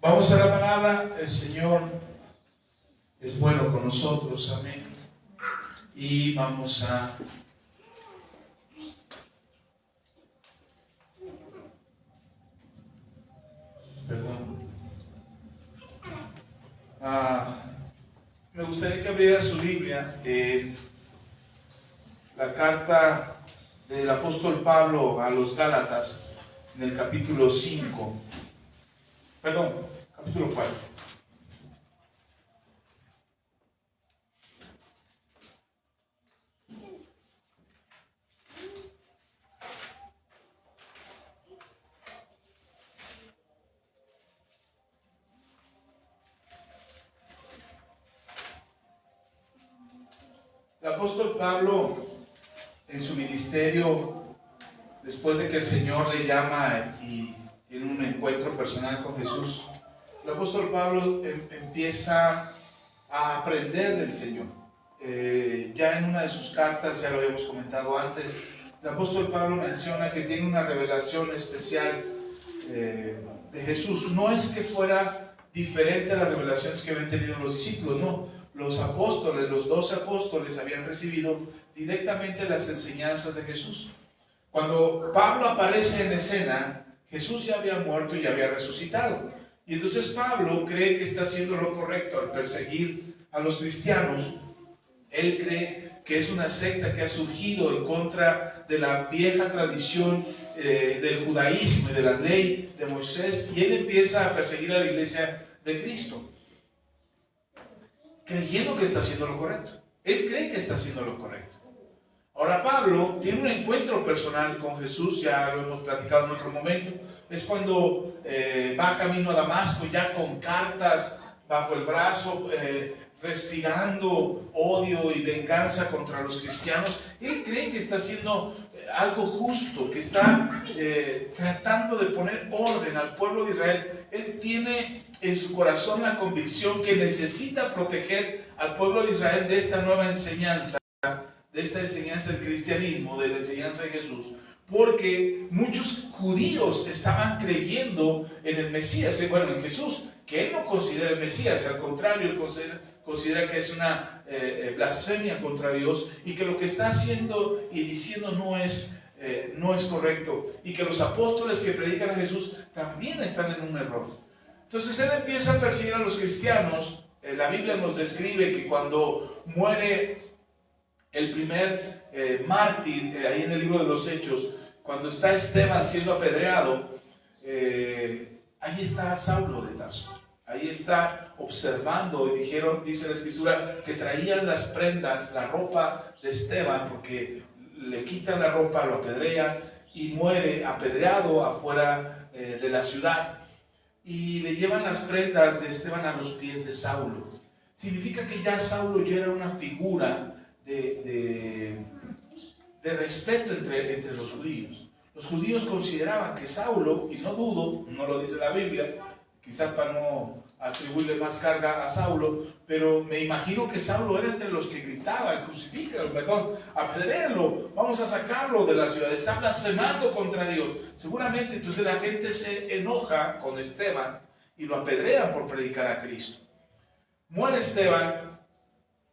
Vamos a la palabra. El Señor es bueno con nosotros, amén. Y vamos a me gustaría que abriera su Biblia en la carta del apóstol Pablo a los Gálatas, en el capítulo 5, capítulo 4. El apóstol Pablo, en su ministerio, después de que el Señor le llama y tiene un encuentro personal con Jesús, el apóstol Pablo empieza a aprender del Señor. Ya en una de sus cartas, ya lo habíamos comentado antes, el apóstol Pablo menciona que tiene una revelación especial de Jesús. No es que fuera diferente a las revelaciones que habían tenido los discípulos, no. Los apóstoles, los 12 apóstoles habían recibido directamente las enseñanzas de Jesús. Cuando Pablo aparece en escena, Jesús ya había muerto y ya había resucitado. Y entonces Pablo cree que está haciendo lo correcto al perseguir a los cristianos. Él cree que es una secta que ha surgido en contra de la vieja tradición del judaísmo y de la ley de Moisés, y él empieza a perseguir a la iglesia de Cristo, creyendo que está haciendo lo correcto. Él cree que está haciendo lo correcto. Ahora Pablo tiene un encuentro personal con Jesús, ya lo hemos platicado en otro momento. Es cuando va camino a Damasco, ya con cartas bajo el brazo, respirando odio y venganza contra los cristianos. Él cree que está haciendo algo justo, que está tratando de poner orden al pueblo de Israel. Él tiene en su corazón la convicción que necesita proteger al pueblo de Israel de esta nueva enseñanza, de esta enseñanza del cristianismo, de la enseñanza de Jesús, porque muchos judíos estaban creyendo en el Mesías, bueno, en Jesús, que él no considera el Mesías, al contrario, él considera que es una blasfemia contra Dios y que lo que está haciendo y diciendo no es correcto, y que los apóstoles que predican a Jesús también están en un error. Entonces él empieza a perseguir a los cristianos. La Biblia nos describe que cuando muere el primer mártir, ahí en el libro de los Hechos, cuando está Esteban siendo apedreado, ahí está Saulo de Tarso. Ahí está observando, y dice la escritura, que traían las prendas, la ropa de Esteban, porque le quitan la ropa, lo apedrean y muere apedreado afuera de la ciudad. Y le llevan las prendas de Esteban a los pies de Saulo. Significa que ya Saulo ya era una figura de respeto entre los judíos. Los judíos consideraban que Saulo, y no dudo, no lo dice la Biblia, quizás para no atribuirle más carga a Saulo, pero me imagino que Saulo era entre los que gritaban: crucifícalo, perdón, apedréalo, vamos a sacarlo de la ciudad, está blasfemando contra Dios. Seguramente entonces la gente se enoja con Esteban y lo apedrean por predicar a Cristo. Muere Esteban.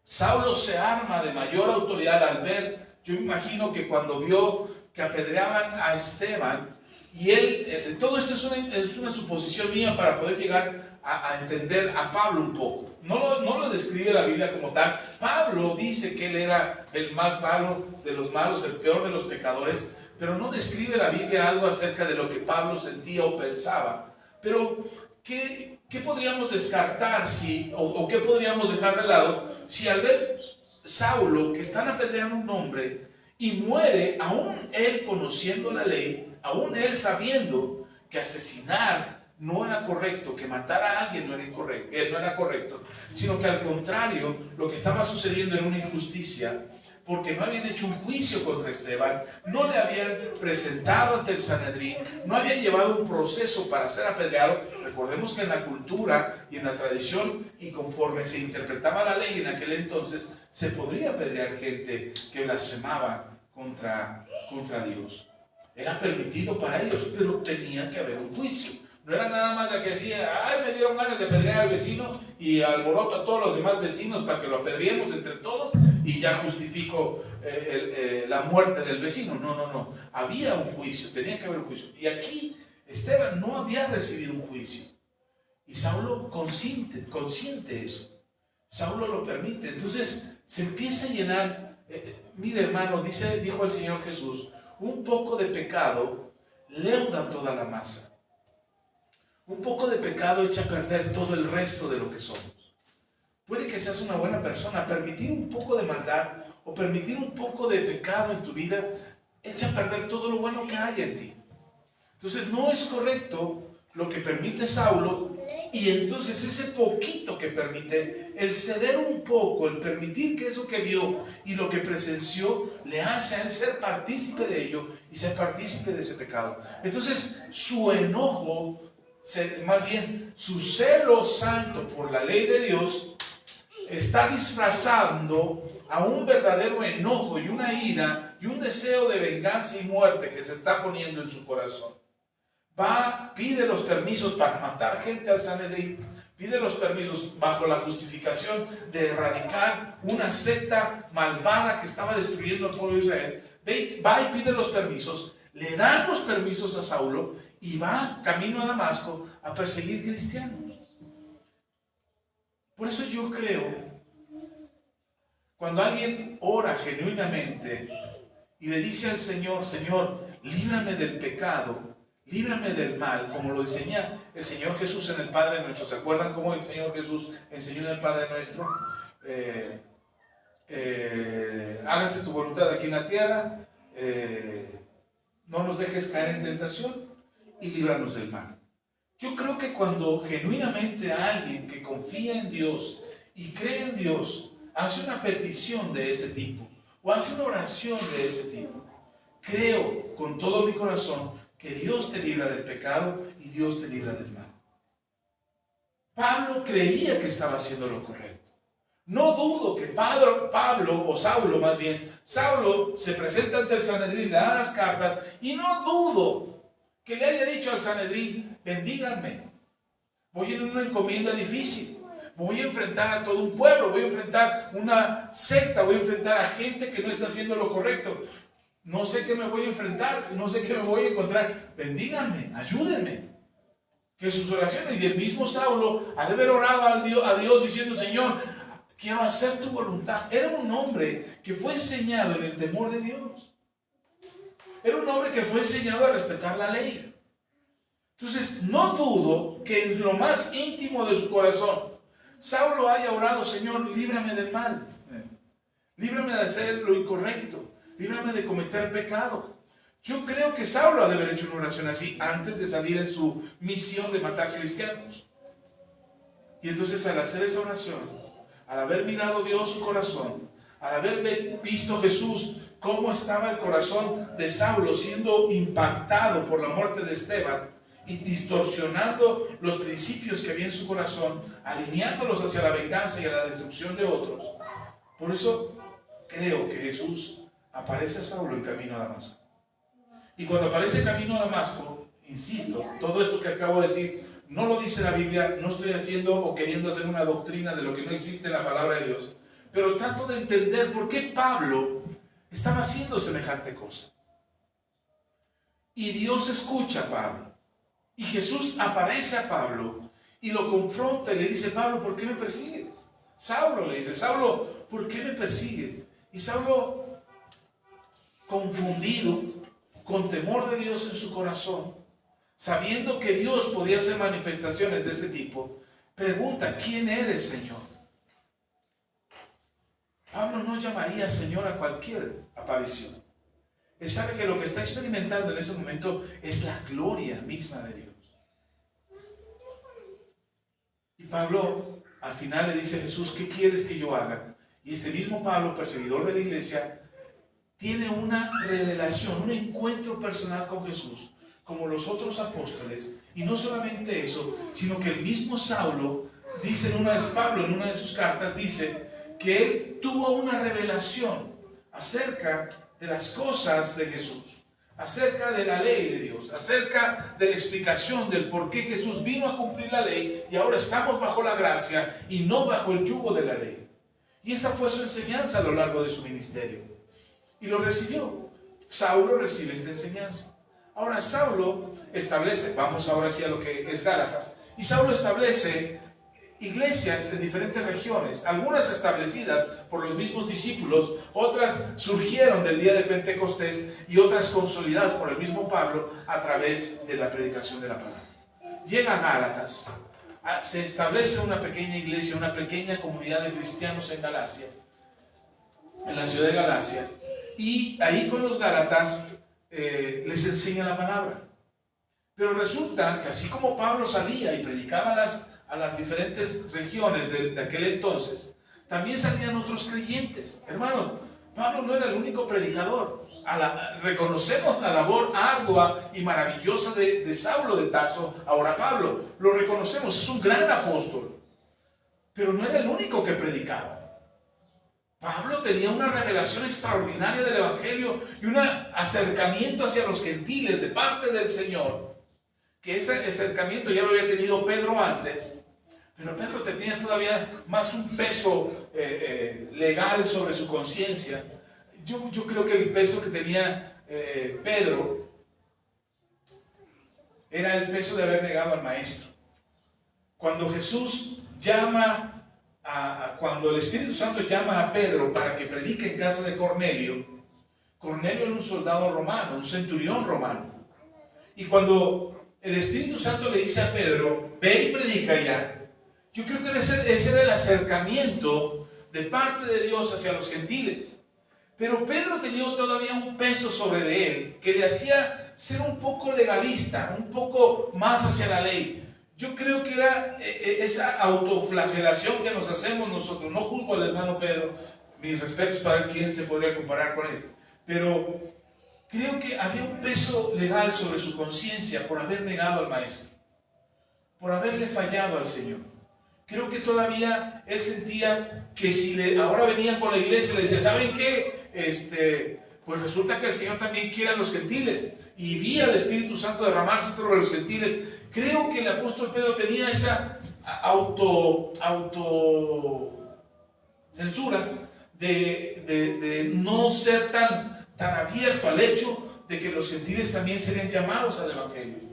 Saulo se arma de mayor autoridad al ver, yo me imagino que cuando vio que apedreaban a Esteban, y él, todo esto es una suposición mía para poder llegar a entender a Pablo un poco. No lo describe la Biblia como tal. Pablo dice que él era el más malo de los malos, el peor de los pecadores, pero no describe la Biblia algo acerca de lo que Pablo sentía o pensaba. Pero, ¿qué podríamos descartar o qué podríamos dejar de lado si al ver Saulo que están apedreando un hombre y muere, aún él conociendo la ley, aún él sabiendo que asesinar no era correcto, que matar a alguien no era correcto, sino que al contrario, lo que estaba sucediendo era una injusticia, porque no habían hecho un juicio contra Esteban, no le habían presentado ante el Sanedrín, no habían llevado un proceso para ser apedreado. Recordemos que en la cultura y en la tradición, y conforme se interpretaba la ley en aquel entonces, se podría apedrear gente que blasfemaba contra Dios. Era permitido para ellos, pero tenía que haber un juicio. No era nada más de que decía, ay, me dieron ganas de apedrear al vecino y alboroto a todos los demás vecinos para que lo apedreemos entre todos y ya justifico la muerte del vecino. No. Había un juicio, tenía que haber un juicio. Y aquí Esteban no había recibido un juicio. Y Saulo consiente eso. Saulo lo permite. Entonces se empieza a llenar. Mire, hermano, dijo el Señor Jesús, un poco de pecado leuda toda la masa. Un poco de pecado echa a perder todo el resto de lo que somos. Puede que seas una buena persona, permitir un poco de maldad o permitir un poco de pecado en tu vida echa a perder todo lo bueno que hay en ti. Entonces no es correcto lo que permite Saulo, y entonces ese poquito que permite, el ceder un poco, el permitir que eso que vio y lo que presenció le hace a él ser partícipe de ello y ser partícipe de ese pecado. Entonces su enojo, más bien su celo santo por la ley de Dios, está disfrazando a un verdadero enojo y una ira y un deseo de venganza y muerte que se está poniendo en su corazón. Pide los permisos para matar gente al Sanedrín, pide los permisos bajo la justificación de erradicar una secta malvada que estaba destruyendo al pueblo de Israel. Va y pide los permisos, le dan los permisos a Saulo y va camino a Damasco a perseguir cristianos. Por eso yo creo, cuando alguien ora genuinamente y le dice al Señor, Señor, líbrame del pecado, líbrame del mal, como lo enseña el Señor Jesús en el Padre Nuestro. ¿Se acuerdan cómo el Señor Jesús enseñó en el Padre Nuestro? Hágase tu voluntad aquí en la tierra, no nos dejes caer en tentación y líbranos del mal. Yo creo que cuando genuinamente alguien que confía en Dios y cree en Dios hace una petición de ese tipo o hace una oración de ese tipo, creo con todo mi corazón que Dios te libra del pecado y Dios te libra del mal. Pablo creía que estaba haciendo lo correcto. No dudo que Pablo, o Saulo más bien, Saulo se presenta ante el Sanedrín, le da las cartas, y no dudo que le haya dicho al Sanedrín, bendíganme, voy en una encomienda difícil, voy a enfrentar a todo un pueblo, voy a enfrentar una secta, voy a enfrentar a gente que no está haciendo lo correcto. No sé qué me voy a enfrentar, no sé qué me voy a encontrar. Bendíganme, ayúdenme. Que sus oraciones, y el mismo Saulo, al haber orado a Dios diciendo, Señor, quiero hacer tu voluntad. Era un hombre que fue enseñado en el temor de Dios. Era un hombre que fue enseñado a respetar la ley. Entonces, no dudo que en lo más íntimo de su corazón, Saulo haya orado, Señor, líbrame del mal. Líbrame de hacer lo incorrecto. Líbrame de cometer pecado. Yo creo que Saulo ha de haber hecho una oración así antes de salir en su misión de matar cristianos. Y entonces al hacer esa oración, al haber mirado Dios su corazón, al haber visto Jesús cómo estaba el corazón de Saulo siendo impactado por la muerte de Esteban y distorsionando los principios que había en su corazón, alineándolos hacia la venganza y a la destrucción de otros. Por eso creo que Jesús aparece a Saulo en camino a Damasco. Y cuando aparece en camino a Damasco, insisto, todo esto que acabo de decir no lo dice la Biblia, no estoy haciendo o queriendo hacer una doctrina de lo que no existe en la palabra de Dios, pero trato de entender por qué Pablo estaba haciendo semejante cosa. Y Dios escucha a Pablo, y Jesús aparece a Pablo y lo confronta y le dice, Pablo, ¿por qué me persigues? Saulo le dice, Saulo, ¿por qué me persigues? Y Saulo, confundido, con temor de Dios en su corazón, sabiendo que Dios podía hacer manifestaciones de ese tipo, pregunta, ¿quién eres, Señor? Pablo no llamaría Señor a cualquier aparición. Él sabe que lo que está experimentando en ese momento es la gloria misma de Dios. Y Pablo al final le dice a Jesús, ¿qué quieres que yo haga? Y este mismo Pablo, perseguidor de la iglesia, tiene una revelación, un encuentro personal con Jesús, como los otros apóstoles. Y no solamente eso, sino que el mismo Saulo dice Pablo en una de sus cartas, dice que él tuvo una revelación acerca de las cosas de Jesús, acerca de la ley de Dios, acerca de la explicación del por qué Jesús vino a cumplir la ley y ahora estamos bajo la gracia y no bajo el yugo de la ley. Y esa fue su enseñanza a lo largo de su ministerio. Y lo recibió. Saulo recibe esta enseñanza. Ahora Saulo establece, vamos ahora sí a lo que es Gálatas, y Saulo establece iglesias en diferentes regiones, algunas establecidas por los mismos discípulos, otras surgieron del día de Pentecostés y otras consolidadas por el mismo Pablo a través de la predicación de la palabra. Llega a Gálatas, se establece una pequeña iglesia, una pequeña comunidad de cristianos en Galacia, en la ciudad de Galacia, y ahí con los gálatas les enseña la palabra. Pero resulta que así como Pablo salía y predicaba a las diferentes regiones de aquel entonces, también salían otros creyentes. Hermano, Pablo no era el único predicador. Reconocemos la labor ardua y maravillosa de Saulo de Tarso. Ahora Pablo, lo reconocemos, es un gran apóstol. Pero no era el único que predicaba. Pablo tenía una revelación extraordinaria del Evangelio y un acercamiento hacia los gentiles de parte del Señor. Que ese acercamiento ya lo había tenido Pedro antes, pero Pedro tenía todavía más un peso legal sobre su conciencia. Yo creo que el peso que tenía Pedro era el peso de haber negado al maestro. Cuando Jesús cuando el Espíritu Santo llama a Pedro para que predique en casa de Cornelio, Cornelio era un soldado romano, un centurión romano. Y cuando el Espíritu Santo le dice a Pedro, ve y predica ya, yo creo que ese era el acercamiento de parte de Dios hacia los gentiles. Pero Pedro tenía todavía un peso sobre él que le hacía ser un poco legalista, un poco más hacia la ley. Yo creo que era esa autoflagelación que nos hacemos nosotros. No juzgo al hermano Pedro, mis respetos para quien se podría comparar con él, pero creo que había un peso legal sobre su conciencia por haber negado al maestro, por haberle fallado al Señor. Creo que todavía él sentía que si ahora venían con la iglesia y le decía, ¿saben qué? Pues resulta que el Señor también quiere a los gentiles y vi al Espíritu Santo derramarse sobre los gentiles. Creo que el apóstol Pedro tenía esa autocensura de no ser tan abierto al hecho de que los gentiles también serían llamados al Evangelio.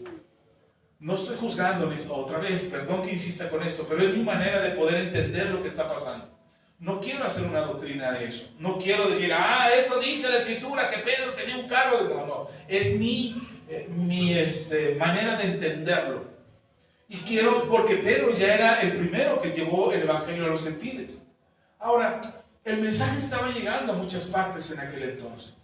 No estoy juzgando otra vez, perdón que insista con esto, pero es mi manera de poder entender lo que está pasando. No quiero hacer una doctrina de eso. No quiero decir, esto dice la Escritura que Pedro tenía un cargo de... No, es mi manera de entenderlo. Y quiero, porque Pedro ya era el primero que llevó el Evangelio a los gentiles. Ahora, el mensaje estaba llegando a muchas partes en aquel entonces.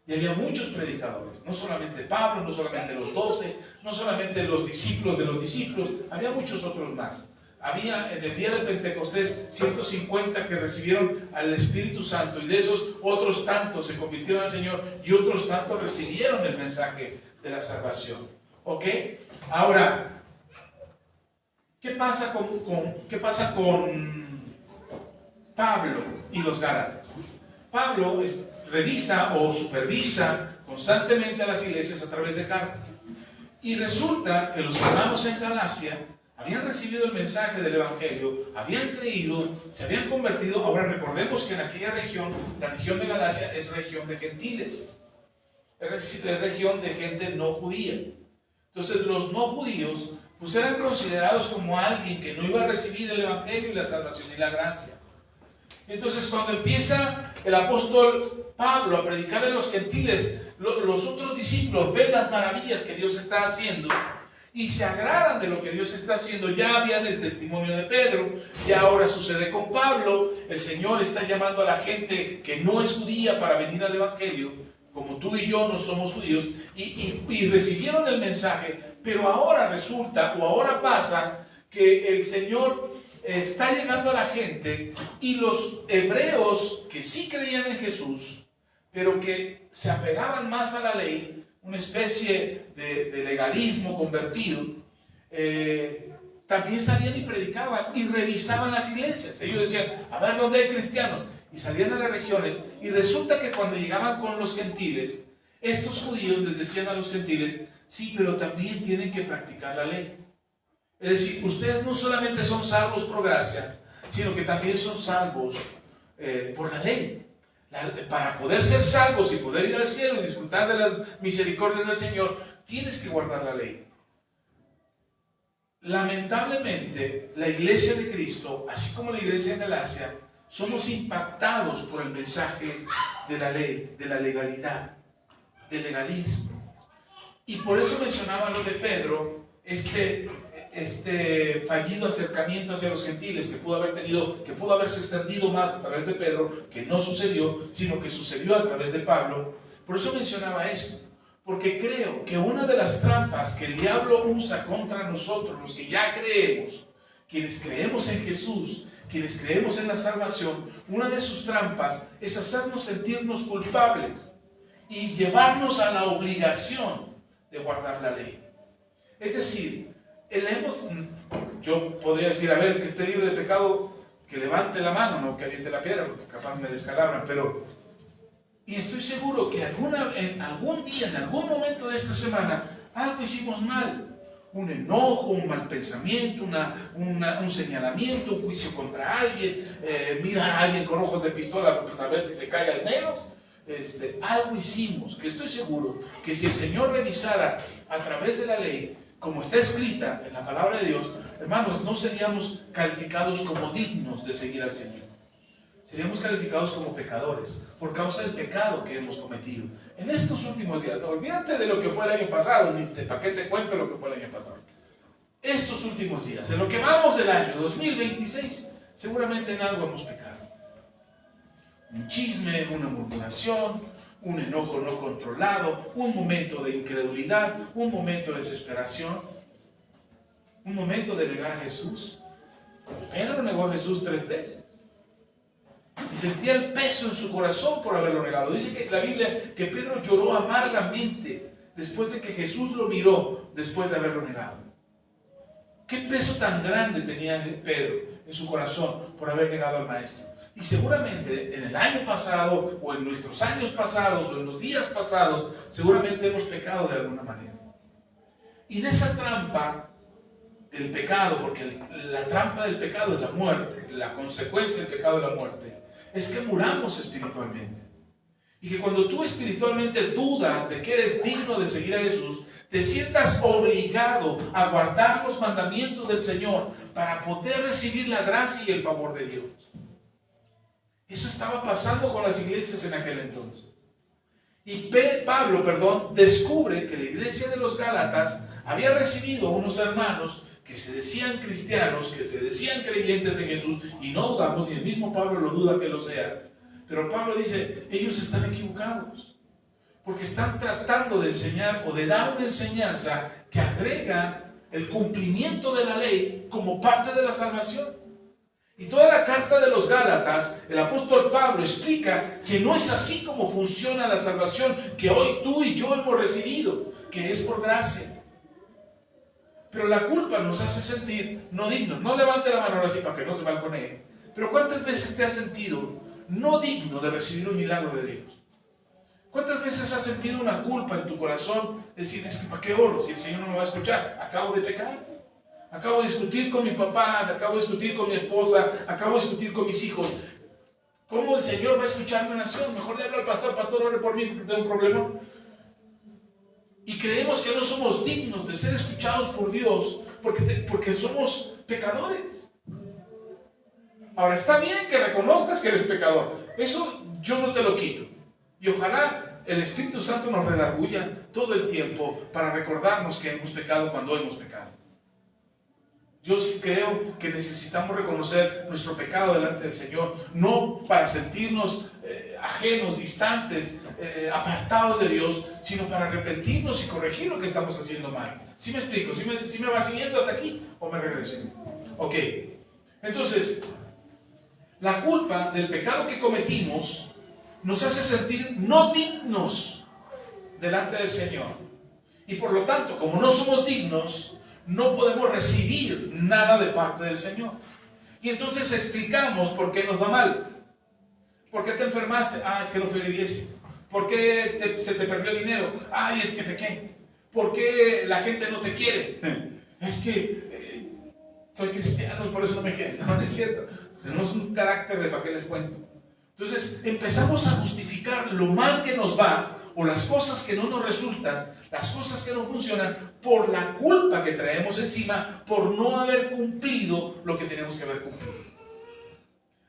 Y había muchos predicadores, no solamente Pablo, no solamente los 12, no solamente los discípulos de los discípulos, había muchos otros más. Había en el día de Pentecostés 150 que recibieron al Espíritu Santo y de esos otros tantos se convirtieron al Señor y otros tantos recibieron el mensaje de la salvación. ¿Ok? Ahora, ¿qué pasa con Pablo y los Gálatas? Pablo revisa o supervisa constantemente a las iglesias a través de cartas. Y resulta que los hermanos en Galacia habían recibido el mensaje del Evangelio, habían creído, se habían convertido. Ahora recordemos que en aquella región, la región de Galacia es región de gentiles, es región de gente no judía. Entonces los no judíos pues eran considerados como alguien que no iba a recibir el Evangelio y la salvación y la gracia. Entonces cuando empieza el apóstol Pablo a predicar a los gentiles, los otros discípulos ven las maravillas que Dios está haciendo y se agradan de lo que Dios está haciendo. Ya habían el testimonio de Pedro, ya ahora sucede con Pablo. El Señor está llamando a la gente que no es judía para venir al Evangelio, como tú y yo no somos judíos, y recibieron el mensaje. Pero ahora resulta, o ahora pasa, que el Señor está llegando a la gente y los hebreos que sí creían en Jesús, pero que se apegaban más a la ley, una especie de legalismo convertido, también salían y predicaban y revisaban las iglesias. Ellos decían, a ver dónde hay cristianos, y salían a las regiones, y resulta que cuando llegaban con los gentiles, Estos judíos les decían a los gentiles, sí, pero también tienen que practicar la ley. Es decir, ustedes no solamente son salvos por gracia, sino que también son salvos por la ley. Para poder ser salvos y poder ir al cielo y disfrutar de las misericordias del Señor, tienes que guardar la ley. Lamentablemente, la iglesia de Cristo, así como la iglesia de Galacia, somos impactados por el mensaje de la ley, de la legalidad, del legalismo. Y por eso mencionaba lo de Pedro, este fallido acercamiento hacia los gentiles que pudo haberse extendido más a través de Pedro, que no sucedió, sino que sucedió a través de Pablo. Por eso mencionaba esto, porque creo que una de las trampas que el diablo usa contra nosotros, los que ya creemos, quienes creemos en Jesús, quienes creemos en la salvación, una de sus trampas es hacernos sentirnos culpables y llevarnos a la obligación de guardar la ley. Es decir, yo podría decir, a ver, que esté libre de pecado, que levante la mano, no que aviente la piedra, porque capaz me descalabran, y estoy seguro que en algún día, en algún momento de esta semana, algo hicimos mal. Un enojo, un mal pensamiento, un señalamiento, un juicio contra alguien, mirar a alguien con ojos de pistola para saber si se cae al menos. Algo hicimos, que estoy seguro que si el Señor revisara a través de la ley, como está escrita en la palabra de Dios, hermanos, no seríamos calificados como dignos de seguir al Señor. Seríamos calificados como pecadores por causa del pecado que hemos cometido en estos últimos días. No, olvídate de lo que fue el año pasado, ni para qué te cuento lo que fue el año pasado. Estos últimos días, en lo que vamos del año 2026, seguramente en algo hemos pecado. Un chisme, una murmuración, un enojo no controlado, un momento de incredulidad, un momento de desesperación, un momento de negar a Jesús. Pedro negó a Jesús 3 veces. Y sentía el peso en su corazón por haberlo negado. Dice que la Biblia que Pedro lloró amargamente después de que Jesús lo miró después de haberlo negado. ¿Qué peso tan grande tenía Pedro en su corazón por haber negado al Maestro? Y seguramente en el año pasado o en nuestros años pasados o en los días pasados, seguramente hemos pecado de alguna manera. Y de esa trampa del pecado, porque la trampa del pecado es la muerte, la consecuencia del pecado es la muerte, es que muramos espiritualmente. Y que cuando tú espiritualmente dudas de que eres digno de seguir a Jesús, te sientas obligado a guardar los mandamientos del Señor para poder recibir la gracia y el favor de Dios. Eso estaba pasando con las iglesias en aquel entonces. Y Pablo, descubre que la iglesia de los Gálatas había recibido unos hermanos que se decían cristianos, que se decían creyentes de Jesús, y no dudamos, ni el mismo Pablo lo duda que lo sea. Pero Pablo dice, ellos están equivocados, porque están tratando de enseñar o de dar una enseñanza que agrega el cumplimiento de la ley como parte de la salvación. Y toda la carta de los Gálatas, el apóstol Pablo explica que no es así como funciona la salvación que hoy tú y yo hemos recibido, que es por gracia. Pero la culpa nos hace sentir no dignos. No levante la mano ahora sí para que no se balconee. Pero ¿cuántas veces te has sentido no digno de recibir un milagro de Dios? ¿Cuántas veces has sentido una culpa en tu corazón? Decir, es que ¿para qué oro si el Señor no me va a escuchar? Acabo de pecar. Acabo de discutir con mi papá, acabo de discutir con mi esposa, acabo de discutir con mis hijos. ¿Cómo el Señor va a escuchar mi oración? Mejor le hablo al pastor, ore por mí porque tengo un problema. Y creemos que no somos dignos de ser escuchados por Dios porque somos pecadores. Ahora, está bien que reconozcas que eres pecador. Eso yo no te lo quito. Y ojalá el Espíritu Santo nos redarguya todo el tiempo para recordarnos que hemos pecado cuando hemos pecado. Yo sí creo que necesitamos reconocer nuestro pecado delante del Señor, no para sentirnos ajenos, distantes, apartados de Dios, sino para arrepentirnos y corregir lo que estamos haciendo mal. ¿Sí me explico? ¿Sí me va siguiendo hasta aquí o me regreso? Ok, entonces, la culpa del pecado que cometimos nos hace sentir no dignos delante del Señor. Y por lo tanto, como no somos dignos, no podemos recibir nada de parte del Señor. Y entonces explicamos por qué nos va mal. ¿Por qué te enfermaste? Es que no fui a la iglesia. ¿Por qué se te perdió el dinero? Ay, es que pequé. ¿Por qué la gente no te quiere? Es que soy cristiano y por eso no me quieren. No, no es cierto. Tenemos un carácter de para qué les cuento. Entonces empezamos a justificar lo mal que nos va o las cosas que no nos resultan, las cosas que no funcionan, por la culpa que traemos encima por no haber cumplido lo que teníamos que haber cumplido.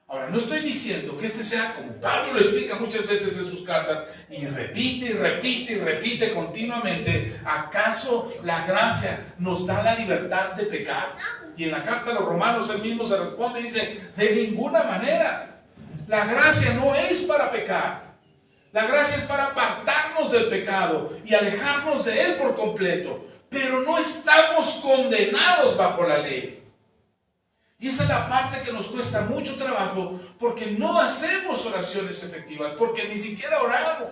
Ahora, no estoy diciendo que este sea como Pablo lo explica muchas veces en sus cartas y repite y repite y repite continuamente. ¿Acaso la gracia nos da la libertad de pecar? Y en la carta a los Romanos él mismo se responde y dice, de ninguna manera. La gracia no es para pecar. La gracia es para apartarnos del pecado y alejarnos de él por completo. Pero no estamos condenados bajo la ley. Y esa es la parte que nos cuesta mucho trabajo porque no hacemos oraciones efectivas, porque ni siquiera oramos.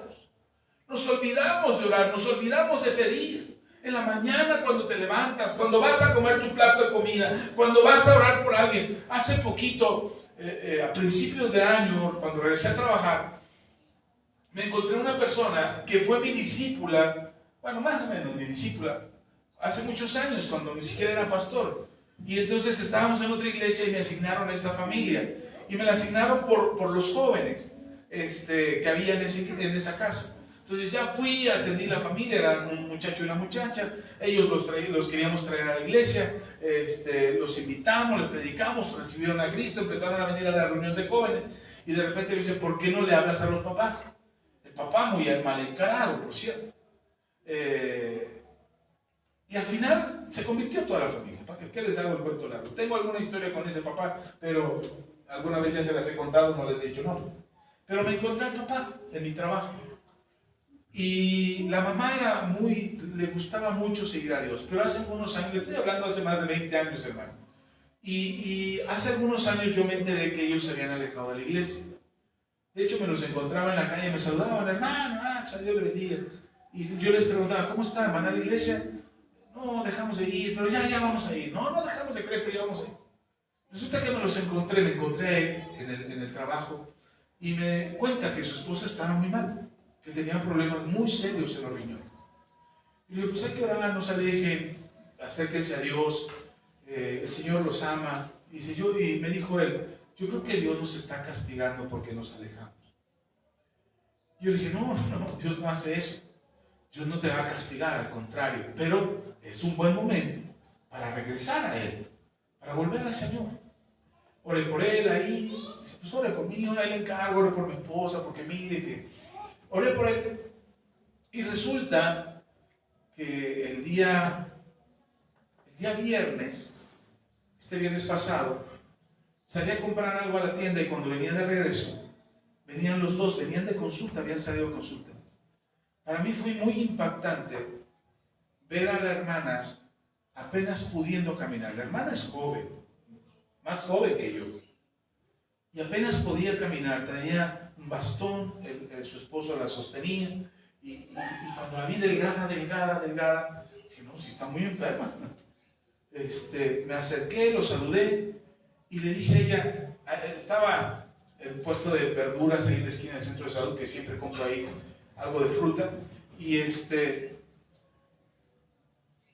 Nos olvidamos de orar, nos olvidamos de pedir. En la mañana cuando te levantas, cuando vas a comer tu plato de comida, cuando vas a orar por alguien. Hace poquito, a principios de año, cuando regresé a trabajar, me encontré una persona que fue mi discípula, bueno, más o menos mi discípula, hace muchos años, cuando ni siquiera era pastor. Y entonces estábamos en otra iglesia y me asignaron a esta familia. Y me la asignaron por los jóvenes que había en esa casa. Entonces ya fui, atendí la familia, era un muchacho y una muchacha. Ellos los queríamos traer a la iglesia. Los invitamos, les predicamos, recibieron a Cristo, empezaron a venir a la reunión de jóvenes. Y de repente me dice, ¿por qué no le hablas a los papás? El papá muy mal encarado, por cierto. Y al final se convirtió toda la familia. ¿Qué les hago el cuento largo? Tengo alguna historia con ese papá, pero alguna vez ya se las he contado, no les he dicho no. Pero me encontré al papá en mi trabajo. Y la mamá le gustaba mucho seguir a Dios. Pero hace algunos años, le estoy hablando hace más de 20 años, hermano. Y hace algunos años yo me enteré que ellos se habían alejado de la iglesia. De hecho, me los encontraba en la calle y me saludaban, hermano, Dios le bendiga. Y yo les preguntaba, ¿cómo están? ¿Van a la iglesia? No, dejamos de ir, pero ya vamos a ir. No dejamos de creer, pero ya vamos a ir. Resulta que me encontré a él en el trabajo y me cuenta que su esposa estaba muy mal, que tenía problemas muy serios en los riñones. Y le digo, pues hay que orar, no se alejen, acérquense a Dios, el Señor los ama. Y me dijo él, yo creo que Dios nos está castigando porque nos alejamos. Yo le dije, no, Dios no hace eso. Dios no te va a castigar, al contrario, pero es un buen momento para regresar a Él, para volver al Señor. Ore por Él ahí, pues ore por mí, ore le encargo, ore por mi esposa, porque mire que... Ore por Él. Y resulta que el día viernes, este viernes pasado, salí a comprar algo a la tienda y cuando venía de regreso, venían los dos, venían de consulta, habían salido de consulta. Para mí fue muy impactante ver a la hermana apenas pudiendo caminar. La hermana es joven, más joven que yo, y apenas podía caminar. Traía un bastón, su esposo la sostenía, y cuando la vi delgada, dije, no, si está muy enferma. Me acerqué, lo saludé, y le dije a ella, estaba el puesto de verduras ahí en la esquina del centro de salud, que siempre compro ahí algo de fruta, y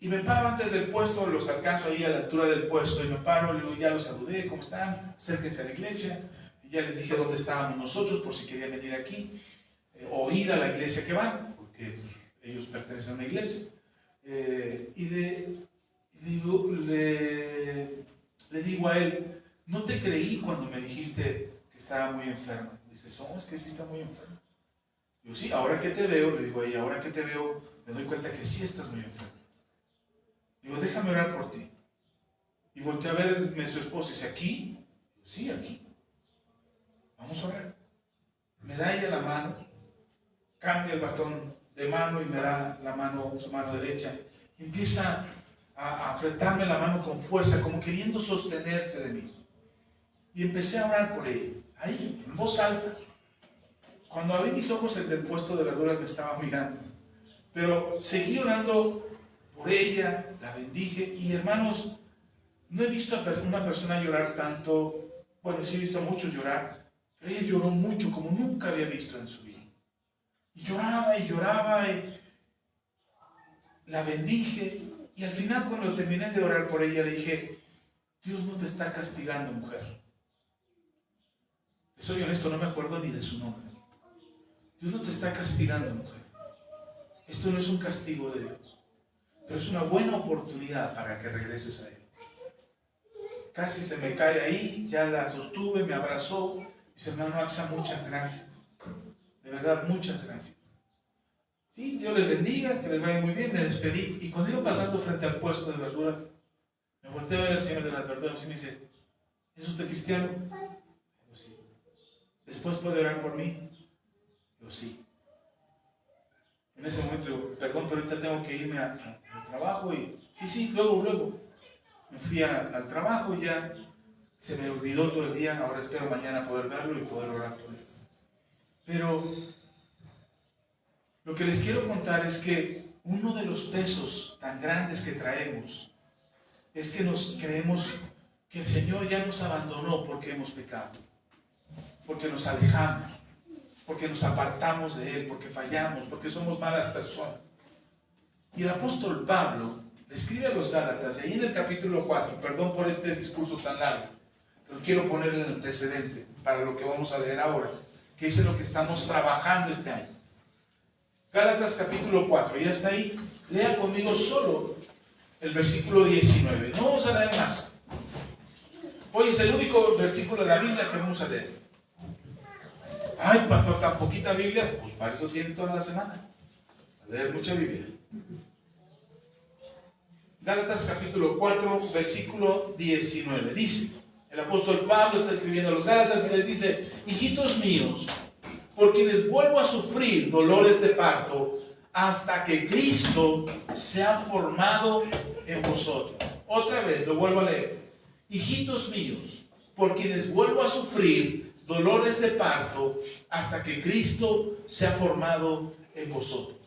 me paro antes del puesto, los alcanzo ahí a la altura del puesto, y me paro, le digo, ya los saludé, ¿cómo están? Acérquense a la iglesia, y ya les dije dónde estábamos nosotros, por si querían venir aquí, o ir a la iglesia que van, porque pues, ellos pertenecen a una iglesia, y le digo a él, no te creí cuando me dijiste que estaba muy enferma. Dice, es que sí está muy enferma. Digo, sí, ahora que te veo, le digo a ella, ahora que te veo, me doy cuenta que sí estás muy enfermo. Digo, déjame orar por ti. Y volteé a verme su esposo y dice, ¿aquí? Digo, sí, aquí. Vamos a orar. Me da ella la mano, cambia el bastón de mano y me da la mano, su mano derecha. Y empieza a apretarme la mano con fuerza, como queriendo sostenerse de mí. Y empecé a orar por ella, ahí, en voz alta. Cuando abrí mis ojos, el del puesto de verduras me estaba mirando. Pero seguí orando por ella, la bendije. Y hermanos, no he visto a una persona llorar tanto. Bueno, sí he visto a muchos llorar, pero ella lloró mucho como nunca había visto en su vida. Y lloraba y lloraba y la bendije. Y al final, cuando terminé de orar por ella, le dije: Dios no te está castigando, mujer. Soy honesto, no me acuerdo ni de su nombre. Dios no te está castigando, mujer. Esto no es un castigo de Dios, pero es una buena oportunidad para que regreses a Él. Casi se me cae ahí, ya la sostuve, me abrazó. Dice: hermano Axa, muchas gracias. De verdad, muchas gracias. Sí, Dios les bendiga, que les vaya muy bien. Me despedí. Y cuando iba pasando frente al puesto de verduras, me volteé a ver al Señor de las verduras y me dice: ¿es usted cristiano? Yo: sí. ¿Después puede orar por mí? Yo: sí. En ese momento digo: perdón, pero ahorita tengo que irme al trabajo. Y sí, luego. Me fui al trabajo y ya se me olvidó todo el día. Ahora espero mañana poder verlo y poder orar por él. Pero lo que les quiero contar es que uno de los pesos tan grandes que traemos es que nos creemos que el Señor ya nos abandonó porque hemos pecado, porque nos alejamos, porque nos apartamos de Él, porque fallamos, porque somos malas personas. Y el apóstol Pablo le escribe a los Gálatas, y ahí en el capítulo 4, perdón por este discurso tan largo, pero quiero poner el antecedente para lo que vamos a leer ahora, que es en lo que estamos trabajando este año. Gálatas capítulo 4, ya está ahí. Lea conmigo solo el versículo 19. No vamos a leer más. Hoy es el único versículo de la Biblia que vamos a leer. Ay, pastor, tan poquita Biblia. Pues para eso tiene toda la semana. A leer mucha Biblia. Gálatas capítulo 4, versículo 19. Dice, el apóstol Pablo está escribiendo a los Gálatas y les dice: hijitos míos, por quienes vuelvo a sufrir dolores de parto hasta que Cristo sea formado en vosotros. Otra vez, lo vuelvo a leer. Hijitos míos, por quienes vuelvo a sufrir dolores de parto hasta que Cristo sea formado en vosotros.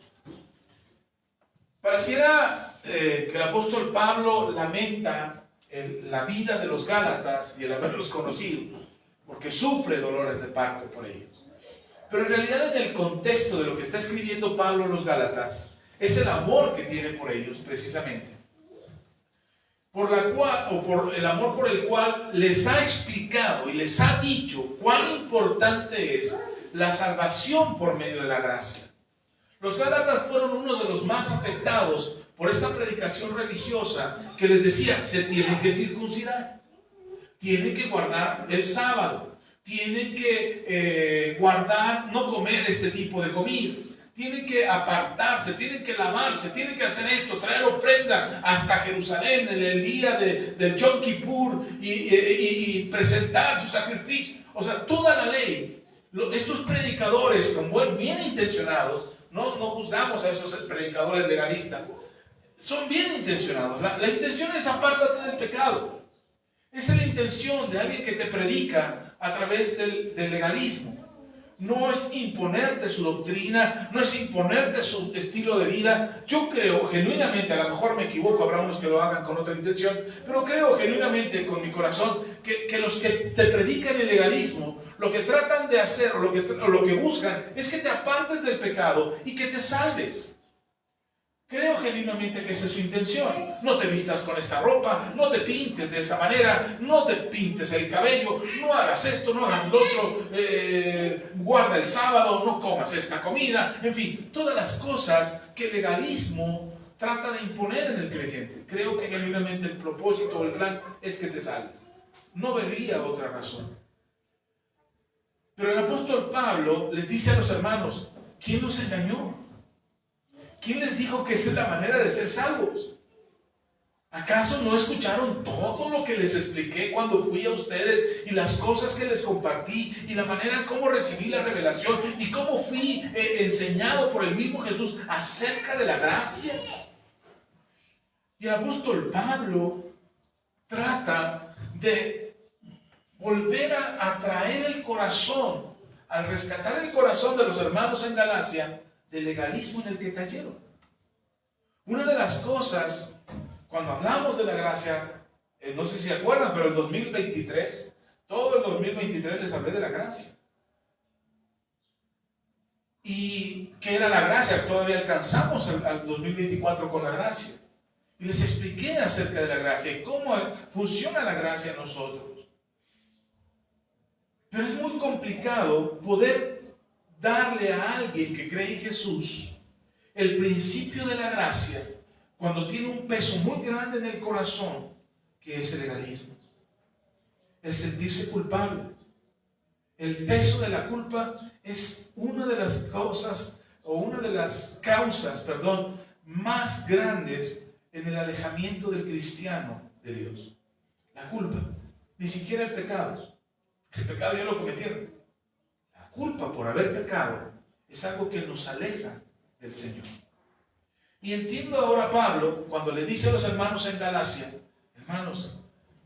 Pareciera que el apóstol Pablo lamenta la vida de los Gálatas y el haberlos conocido, porque sufre dolores de parto por ellos. Pero en realidad, en el contexto de lo que está escribiendo Pablo a los Gálatas, es el amor que tiene por ellos, precisamente. Por el amor por el cual les ha explicado y les ha dicho cuán importante es la salvación por medio de la gracia. Los Gálatas fueron uno de los más afectados por esta predicación religiosa que les decía: se tienen que circuncidar, tienen que guardar el sábado, tienen que guardar, no comer este tipo de comidas, tienen que apartarse, tienen que lavarse, tienen que hacer esto, traer ofrenda hasta Jerusalén en el día del Yom Kippur y presentar su sacrificio. O sea, toda la ley. Estos predicadores, bien intencionados, no juzgamos a esos predicadores legalistas, son bien intencionados. La intención es: apártate del pecado. Esa es la intención de alguien que te predica a través del legalismo. No es imponerte su doctrina, no es imponerte su estilo de vida. Yo creo genuinamente, a lo mejor me equivoco, habrá unos que lo hagan con otra intención, pero creo genuinamente con mi corazón que los que te predican el legalismo, lo que tratan de hacer o lo que buscan es que te apartes del pecado y que te salves. Creo genuinamente que esa es su intención. No te vistas con esta ropa, no te pintes de esa manera, no te pintes el cabello, no hagas esto, no hagas lo otro, guarda el sábado, no comas esta comida, en fin, todas las cosas que el legalismo trata de imponer en el creyente. Creo que genuinamente el propósito o el plan es que te salves. No vería otra razón. Pero el apóstol Pablo les dice a los hermanos: ¿quién los engañó? ¿Quién les dijo que esa es la manera de ser salvos? ¿Acaso no escucharon todo lo que les expliqué cuando fui a ustedes y las cosas que les compartí y la manera en cómo recibí la revelación y cómo fui enseñado por el mismo Jesús acerca de la gracia? Y el apóstol Pablo trata de volver a traer el corazón, al rescatar el corazón de los hermanos en Galacia del legalismo en el que cayeron. Una de las cosas, cuando hablamos de la gracia, no sé si se acuerdan, pero el 2023, todo el 2023 les hablé de la gracia. ¿Y qué era la gracia? Todavía alcanzamos al 2024 con la gracia. Y les expliqué acerca de la gracia y cómo funciona la gracia en nosotros. Pero es muy complicado poder darle a alguien que cree en Jesús el principio de la gracia cuando tiene un peso muy grande en el corazón, que es el legalismo, el sentirse culpables. El peso de la culpa es una de las causas más grandes en el alejamiento del cristiano de Dios. La culpa, ni siquiera el pecado. El pecado ya lo cometieron. La culpa por haber pecado es algo que nos aleja del Señor. Y entiendo ahora a Pablo cuando le dice a los hermanos en Galacia: hermanos,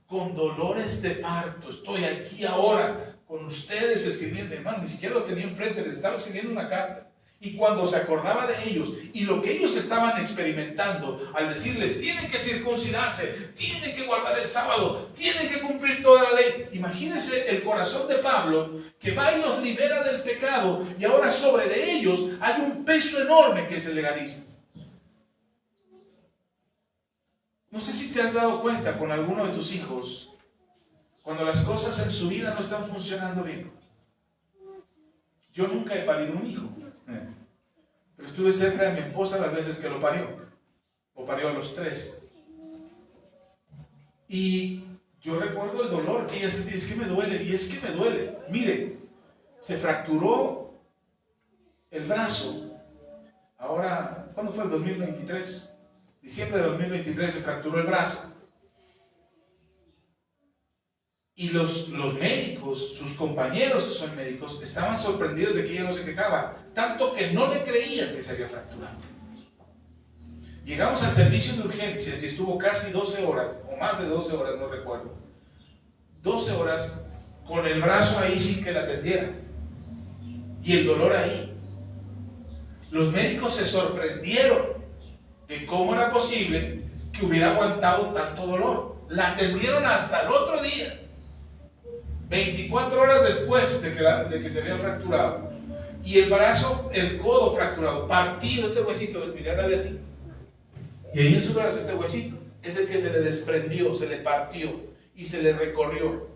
con dolores de parto estoy aquí ahora con ustedes escribiendo. Hermano, ni siquiera los tenía enfrente, les estaba escribiendo una carta. Y cuando se acordaba de ellos y lo que ellos estaban experimentando al decirles: tienen que circuncidarse, tienen que guardar el sábado, tienen que cumplir toda la ley. Imagínense el corazón de Pablo, que va y los libera del pecado, y ahora sobre de ellos hay un peso enorme que es el legalismo. No sé si te has dado cuenta con alguno de tus hijos cuando las cosas en su vida no están funcionando bien. Yo nunca he parido un hijo, pero estuve cerca de mi esposa las veces que lo parió, o parió a los 3. Y yo recuerdo el dolor que ella sentía. Es que me duele, y es que me duele. Mire, se fracturó el brazo. Ahora, ¿cuándo fue? El 2023. Diciembre de 2023 se fracturó el brazo. Y los médicos, sus compañeros que son médicos, estaban sorprendidos de que ella no se quejaba, tanto que no le creían que se había fracturado. Llegamos al servicio de urgencias y estuvo casi 12 horas, o más de 12 horas, no recuerdo. 12 horas con el brazo ahí sin que la atendieran. Y el dolor ahí. Los médicos se sorprendieron de cómo era posible que hubiera aguantado tanto dolor. La atendieron hasta el otro día, 24 horas después de que se había fracturado. Y el brazo, el codo fracturado, partido, este huesito, mirarle así. Y ahí en su brazo este huesito es el que se le desprendió, se le partió y se le recorrió.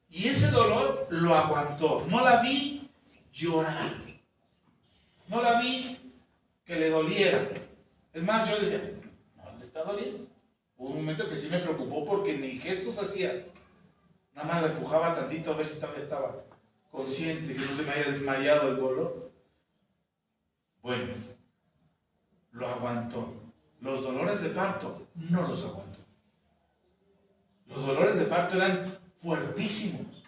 Y ese dolor lo aguantó. No la vi llorar. No la vi que le doliera. Es más, yo decía: no le está doliendo. Hubo un momento que sí me preocupó porque ni gestos hacía. Nada más la empujaba tantito a ver si todavía estaba consciente y que no se me haya desmayado el dolor. Bueno, lo aguantó. Los dolores de parto no los aguantó. Los dolores de parto eran fuertísimos.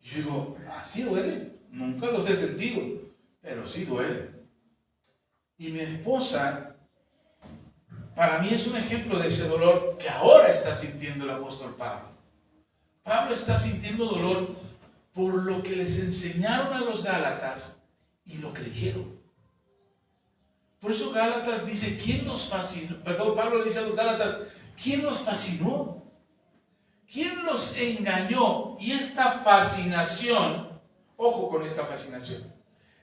Y yo digo: ¿así duele? Nunca los he sentido, pero sí duele. Y mi esposa, para mí, es un ejemplo de ese dolor que ahora está sintiendo el apóstol Pablo. Pablo está sintiendo dolor por lo que les enseñaron a los Gálatas y lo creyeron. Por eso Gálatas dice: ¿quién nos fascinó? Perdón, Pablo le dice a los Gálatas: ¿quién nos fascinó? ¿Quién nos engañó? Y esta fascinación, ojo con esta fascinación.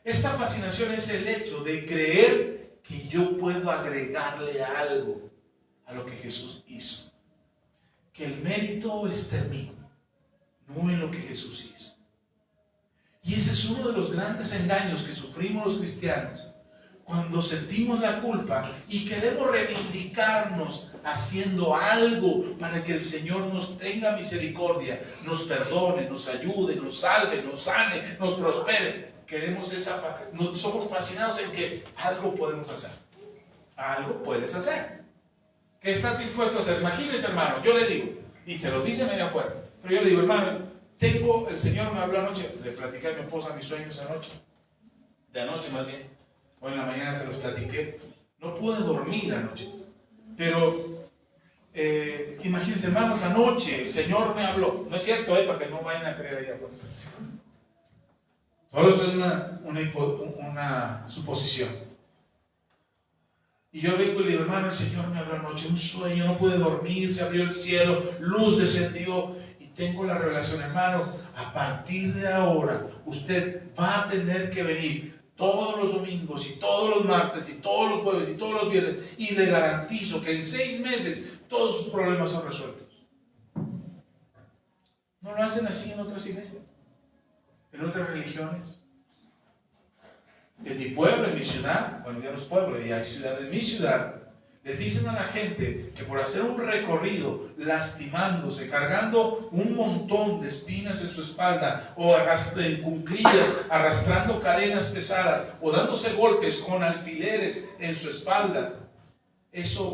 Esta fascinación es el hecho de creer que yo puedo agregarle algo a lo que Jesús hizo. Que el mérito está en mí, no en lo que Jesús hizo. Y ese es uno de los grandes engaños que sufrimos los cristianos cuando sentimos la culpa y queremos reivindicarnos haciendo algo para que el Señor nos tenga misericordia, nos perdone, nos ayude, nos salve, nos sane, nos prospere. Somos fascinados en que algo podemos hacer. Algo puedes hacer. ¿Qué estás dispuesto a hacer? Imagínese, hermano, yo le digo, y se lo dice medio fuerte, pero yo le digo: hermano, el Señor me habló anoche, le platicé a mi esposa mis sueños anoche, de anoche más bien, hoy en la mañana se los platiqué, no pude dormir anoche, pero imagínense, hermanos, anoche el Señor me habló, no es cierto, para que no vayan a creer allá afuera. Solo esto es una suposición. Y yo vengo y le digo: hermano, el Señor me habló anoche, un sueño, no pude dormir, se abrió el cielo, luz descendió, y tengo la revelación, hermano, a partir de ahora usted va a tener que venir todos los domingos y todos los martes y todos los jueves y todos los viernes, y le garantizo que en 6 meses todos sus problemas son resueltos. ¿No lo hacen así en otras iglesias? ¿En otras religiones? En mi pueblo, en mi ciudad, bueno, ya no es pueblo, ya es ciudad, en mi ciudad, les dicen a la gente que por hacer un recorrido lastimándose, cargando un montón de espinas en su espalda, o en cuclillas, arrastrando cadenas pesadas, o dándose golpes con alfileres en su espalda, eso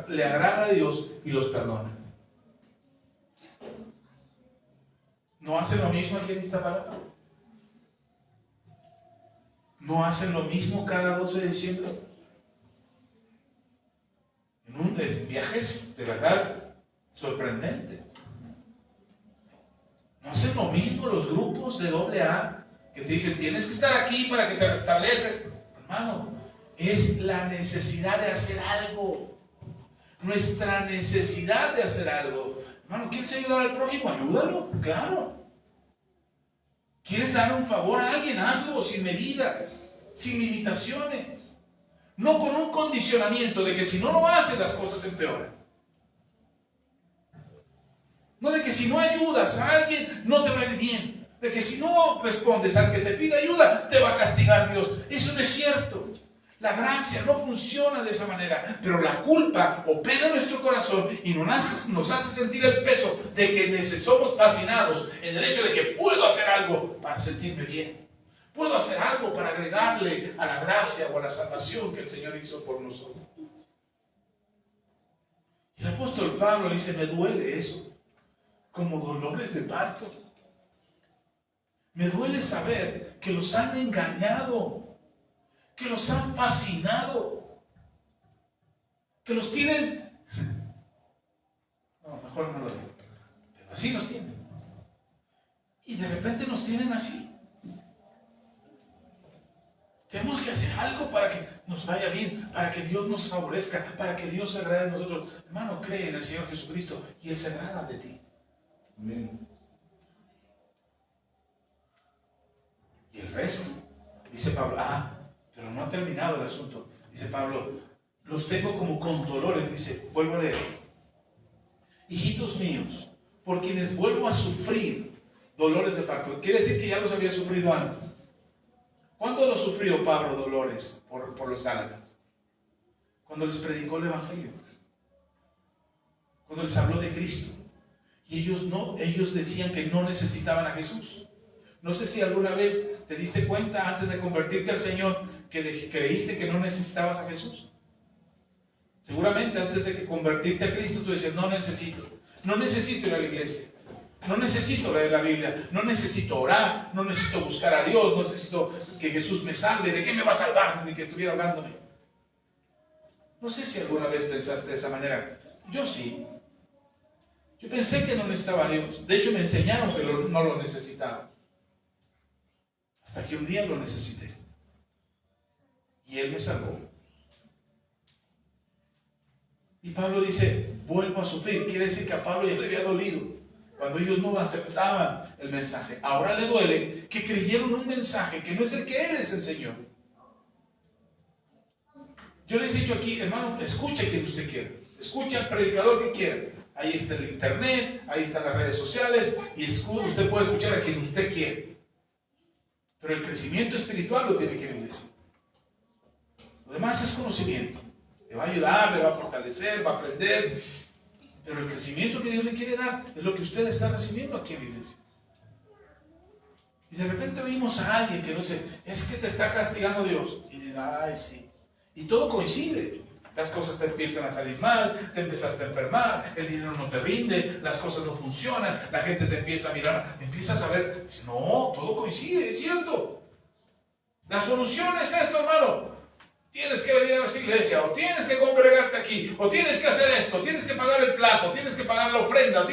le agrada a Dios y los perdona. ¿No hacen lo mismo aquí en Iztapalapa? ¿No hacen lo mismo cada 12 de diciembre? En viajes de verdad sorprendentes. ¿No hacen lo mismo los grupos de AA que te dicen tienes que estar aquí para que te restablezca? Hermano, es la necesidad de hacer algo. Nuestra necesidad de hacer algo. Hermano, ¿quieres ayudar al prójimo? Ayúdalo, claro. ¿Quieres dar un favor a alguien? Hazlo sin medida, sin limitaciones. No con un condicionamiento de que si no lo haces las cosas empeoran. No de que si no ayudas a alguien no te va a ir bien. De que si no respondes al que te pide ayuda te va a castigar Dios. Eso no es cierto. La gracia no funciona de esa manera, pero la culpa opera en nuestro corazón y nos hace sentir el peso de que somos fascinados en el hecho de que puedo hacer algo para sentirme bien. Puedo hacer algo para agregarle a la gracia o a la salvación que el Señor hizo por nosotros. Y el apóstol Pablo le dice, me duele eso, como dolores de parto. Me duele saber que los han engañado, que los han fascinado, que los tienen, no, mejor no lo digo, pero así los tienen. Y de repente nos tienen así. Tenemos que hacer algo para que nos vaya bien, para que Dios nos favorezca, para que Dios se agrade de nosotros. Hermano, cree en el Señor Jesucristo y Él se agrada de ti. Amén. Y el resto, dice Pablo, pero no ha terminado el asunto. Dice Pablo, los tengo como con dolores. Dice, vuelvo a leer. Hijitos míos, por quienes vuelvo a sufrir dolores de parto. Quiere decir que ya los había sufrido antes. ¿Cuándo lo sufrió Pablo dolores por los Gálatas? Cuando les predicó el Evangelio. Cuando les habló de Cristo. Y ellos decían que no necesitaban a Jesús. No sé si alguna vez te diste cuenta antes de convertirte al Señor que creíste que no necesitabas a Jesús. Seguramente antes de convertirte a Cristo tú decías, no necesito ir a la iglesia. No necesito leer la Biblia, no necesito orar, no necesito buscar a Dios, no necesito que Jesús me salve. ¿De qué me va a salvar? Ni que estuviera ahogándome. No sé si alguna vez pensaste de esa manera. Yo sí. Yo pensé que no necesitaba a Dios. De hecho me enseñaron que no lo necesitaba. Hasta que un día lo necesité. Y Él me salvó. Y Pablo dice, vuelvo a sufrir. Quiere decir que a Pablo ya le había dolido cuando ellos no aceptaban el mensaje. Ahora le duele que creyeron un mensaje que no es el que Él les enseñó. Yo les he dicho aquí, hermano, escuche a quien usted quiera. Escuche al predicador que quiera. Ahí está el internet, ahí están las redes sociales, y usted puede escuchar a quien usted quiere. Pero el crecimiento espiritual lo tiene que ver. Lo demás es conocimiento. Le va a ayudar, le va a fortalecer, va a aprender. Pero el crecimiento que Dios le quiere dar es lo que usted está recibiendo aquí en la iglesia. Y de repente oímos a alguien que no dice, es que te está castigando Dios. Y dice, ay, sí. Y todo coincide. Las cosas te empiezan a salir mal, te empezaste a enfermar, el dinero no te rinde, las cosas no funcionan, la gente te empieza a mirar, empiezas a ver, dice, no, todo coincide, es cierto. La solución es esto, hermano. Tienes que venir a nuestra iglesia, o tienes que congregarte aquí, o tienes que hacer esto, tienes que pagar el plato, tienes que pagar la ofrenda,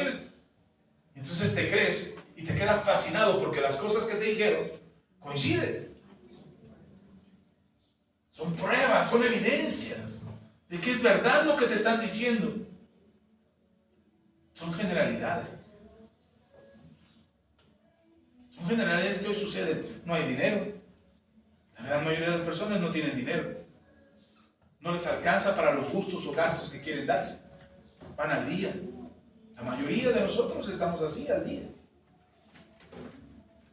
Entonces te crees y te quedas fascinado porque las cosas que te dijeron coinciden. Son pruebas, son evidencias de que es verdad lo que te están diciendo. Son generalidades. Son generalidades que hoy suceden. No hay dinero. La gran mayoría de las personas no tienen dinero. No les alcanza para los gustos o gastos que quieren darse. Van al día. La mayoría de nosotros estamos así al día.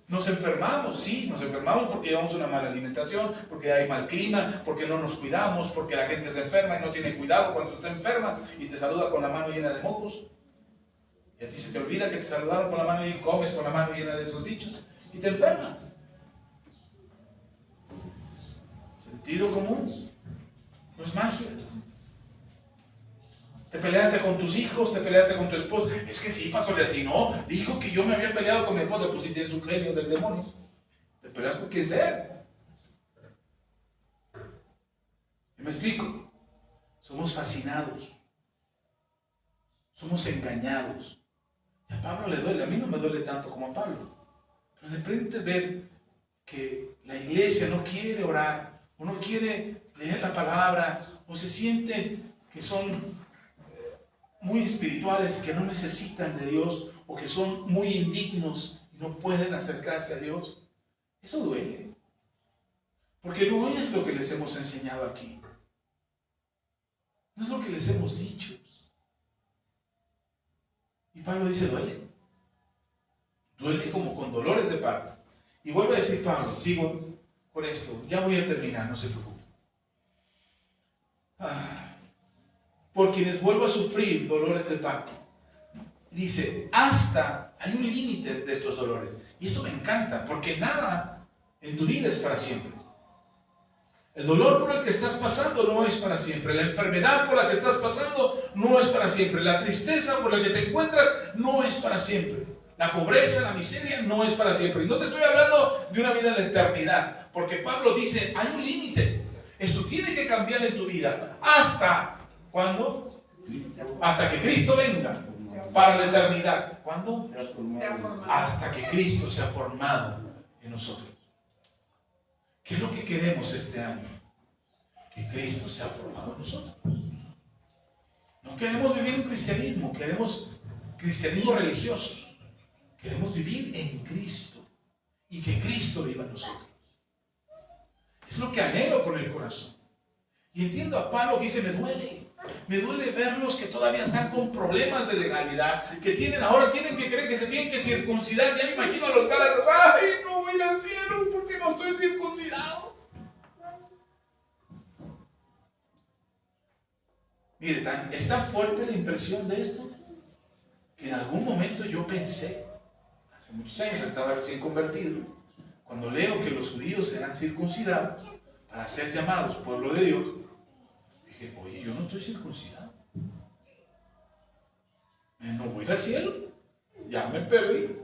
Nos enfermamos, sí, nos enfermamos porque llevamos una mala alimentación, porque hay mal clima, porque no nos cuidamos, porque la gente se enferma y no tiene cuidado cuando está enferma y te saluda con la mano llena de mocos. Y a ti se te olvida que te saludaron con la mano y comes con la mano llena de esos bichos y te enfermas. Sentido común, no es magia. Te peleaste con tus hijos, te peleaste con tu esposa. Es que sí, pastor, le atinó. Dijo que yo me había peleado con mi esposa. Pues si tienes un genio del demonio. Te peleas con quien sea. ¿Y me explico? Somos fascinados. Somos engañados. Y a Pablo le duele. A mí no me duele tanto como a Pablo. Pero de repente ver que la iglesia no quiere orar, o no quiere leer la palabra, o se sienten que son muy espirituales, que no necesitan de Dios, o que son muy indignos y no pueden acercarse a Dios. Eso duele, porque no es lo que les hemos enseñado aquí, no es lo que les hemos dicho. Y Pablo dice, duele como con dolores de parto. Y vuelve a decir Pablo, sigo con esto, ya voy a terminar, no se preocupe. Por quienes vuelvo a sufrir dolores de parto. Dice, hay un límite de estos dolores. Y esto me encanta, porque nada en tu vida es para siempre. El dolor por el que estás pasando no es para siempre. La enfermedad por la que estás pasando no es para siempre. La tristeza por la que te encuentras no es para siempre. La pobreza, la miseria no es para siempre. Y no te estoy hablando de una vida en la eternidad, porque Pablo dice, hay un límite. Esto tiene que cambiar en tu vida. ¿Hasta cuándo? Hasta que Cristo venga para la eternidad. ¿Cuándo? Hasta que Cristo sea formado en nosotros. ¿Qué es lo que queremos este año? Que Cristo sea formado en nosotros. No queremos vivir un cristianismo, queremos cristianismo religioso. Queremos vivir en Cristo y que Cristo viva en nosotros. Es lo que anhelo con el corazón. Y entiendo a Pablo que dice, me duele verlos que todavía están con problemas de legalidad, que ahora tienen que creer que se tienen que circuncidar. Ya me imagino a los gálatas, ay, no voy a ir al cielo porque no estoy circuncidado. Mire, es tan fuerte la impresión de esto, que en algún momento yo pensé, hace muchos años, estaba recién convertido, cuando leo que los judíos serán circuncidados para ser llamados pueblo de Dios, dije, oye, yo no estoy circuncidado. No voy a ir al cielo. Ya me perdí.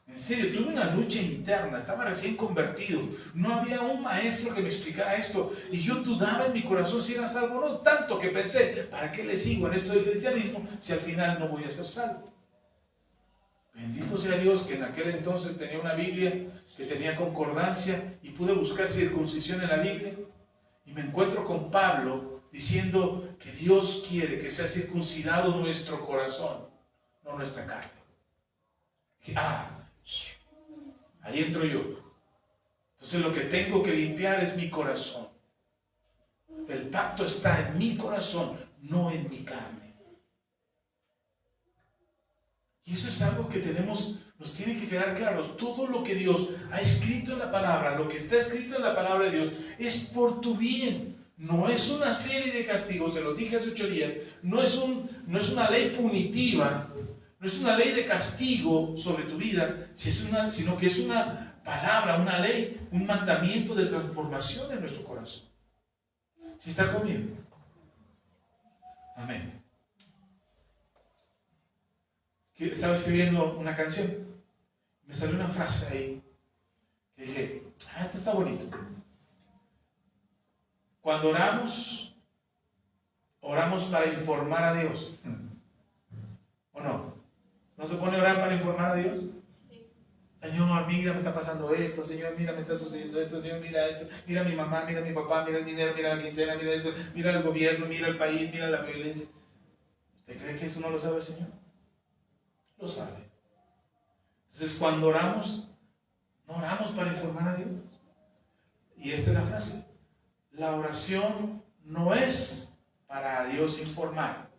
En serio, tuve una lucha interna, estaba recién convertido. No había un maestro que me explicara esto. Y yo dudaba en mi corazón si era salvo o no. Tanto que pensé, ¿para qué le sigo en esto del cristianismo si al final no voy a ser salvo? Bendito sea Dios que en aquel entonces tenía una Biblia que tenía concordancia y pude buscar circuncisión en la Biblia. Y me encuentro con Pablo diciendo que Dios quiere que sea circuncidado nuestro corazón, no nuestra carne. Ahí entro yo. Entonces lo que tengo que limpiar es mi corazón. El pacto está en mi corazón, no en mi carne. Y eso es algo que nos tiene que quedar claros. Todo lo que Dios ha escrito en la palabra, lo que está escrito en la palabra de Dios, es por tu bien. No es una serie de castigos, se lo dije hace 8 días. No es una ley punitiva, no es una ley de castigo sobre tu vida, sino que es una palabra, una ley, un mandamiento de transformación en nuestro corazón. ¿Sí está conmigo? Amén. Estaba escribiendo una canción, me salió una frase ahí, que dije, esto está bonito. Cuando oramos para informar a Dios. ¿O no? ¿No se pone a orar para informar a Dios? Sí. Señor, mira, me está pasando esto. Señor, mira, me está sucediendo esto. Señor, mira esto. Mira a mi mamá, mira a mi papá, mira el dinero, mira la quincena, mira esto. Mira el gobierno, mira el país, mira la violencia. ¿Usted cree que eso no lo sabe el Señor? Lo sabe. Entonces, cuando oramos, No oramos para informar a Dios. Y esta es la frase. La oración no es para a Dios informar.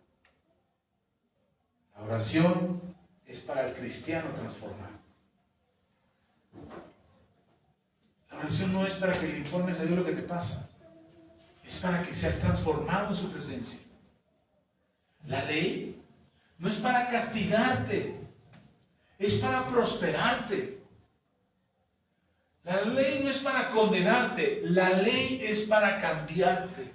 La oración es para el cristiano transformar. La oración no es para que le informes a Dios lo que te pasa. Es para que seas transformado en su presencia. La ley no es para castigarte. Es para prosperarte. La ley no es para condenarte. La ley es para cambiarte.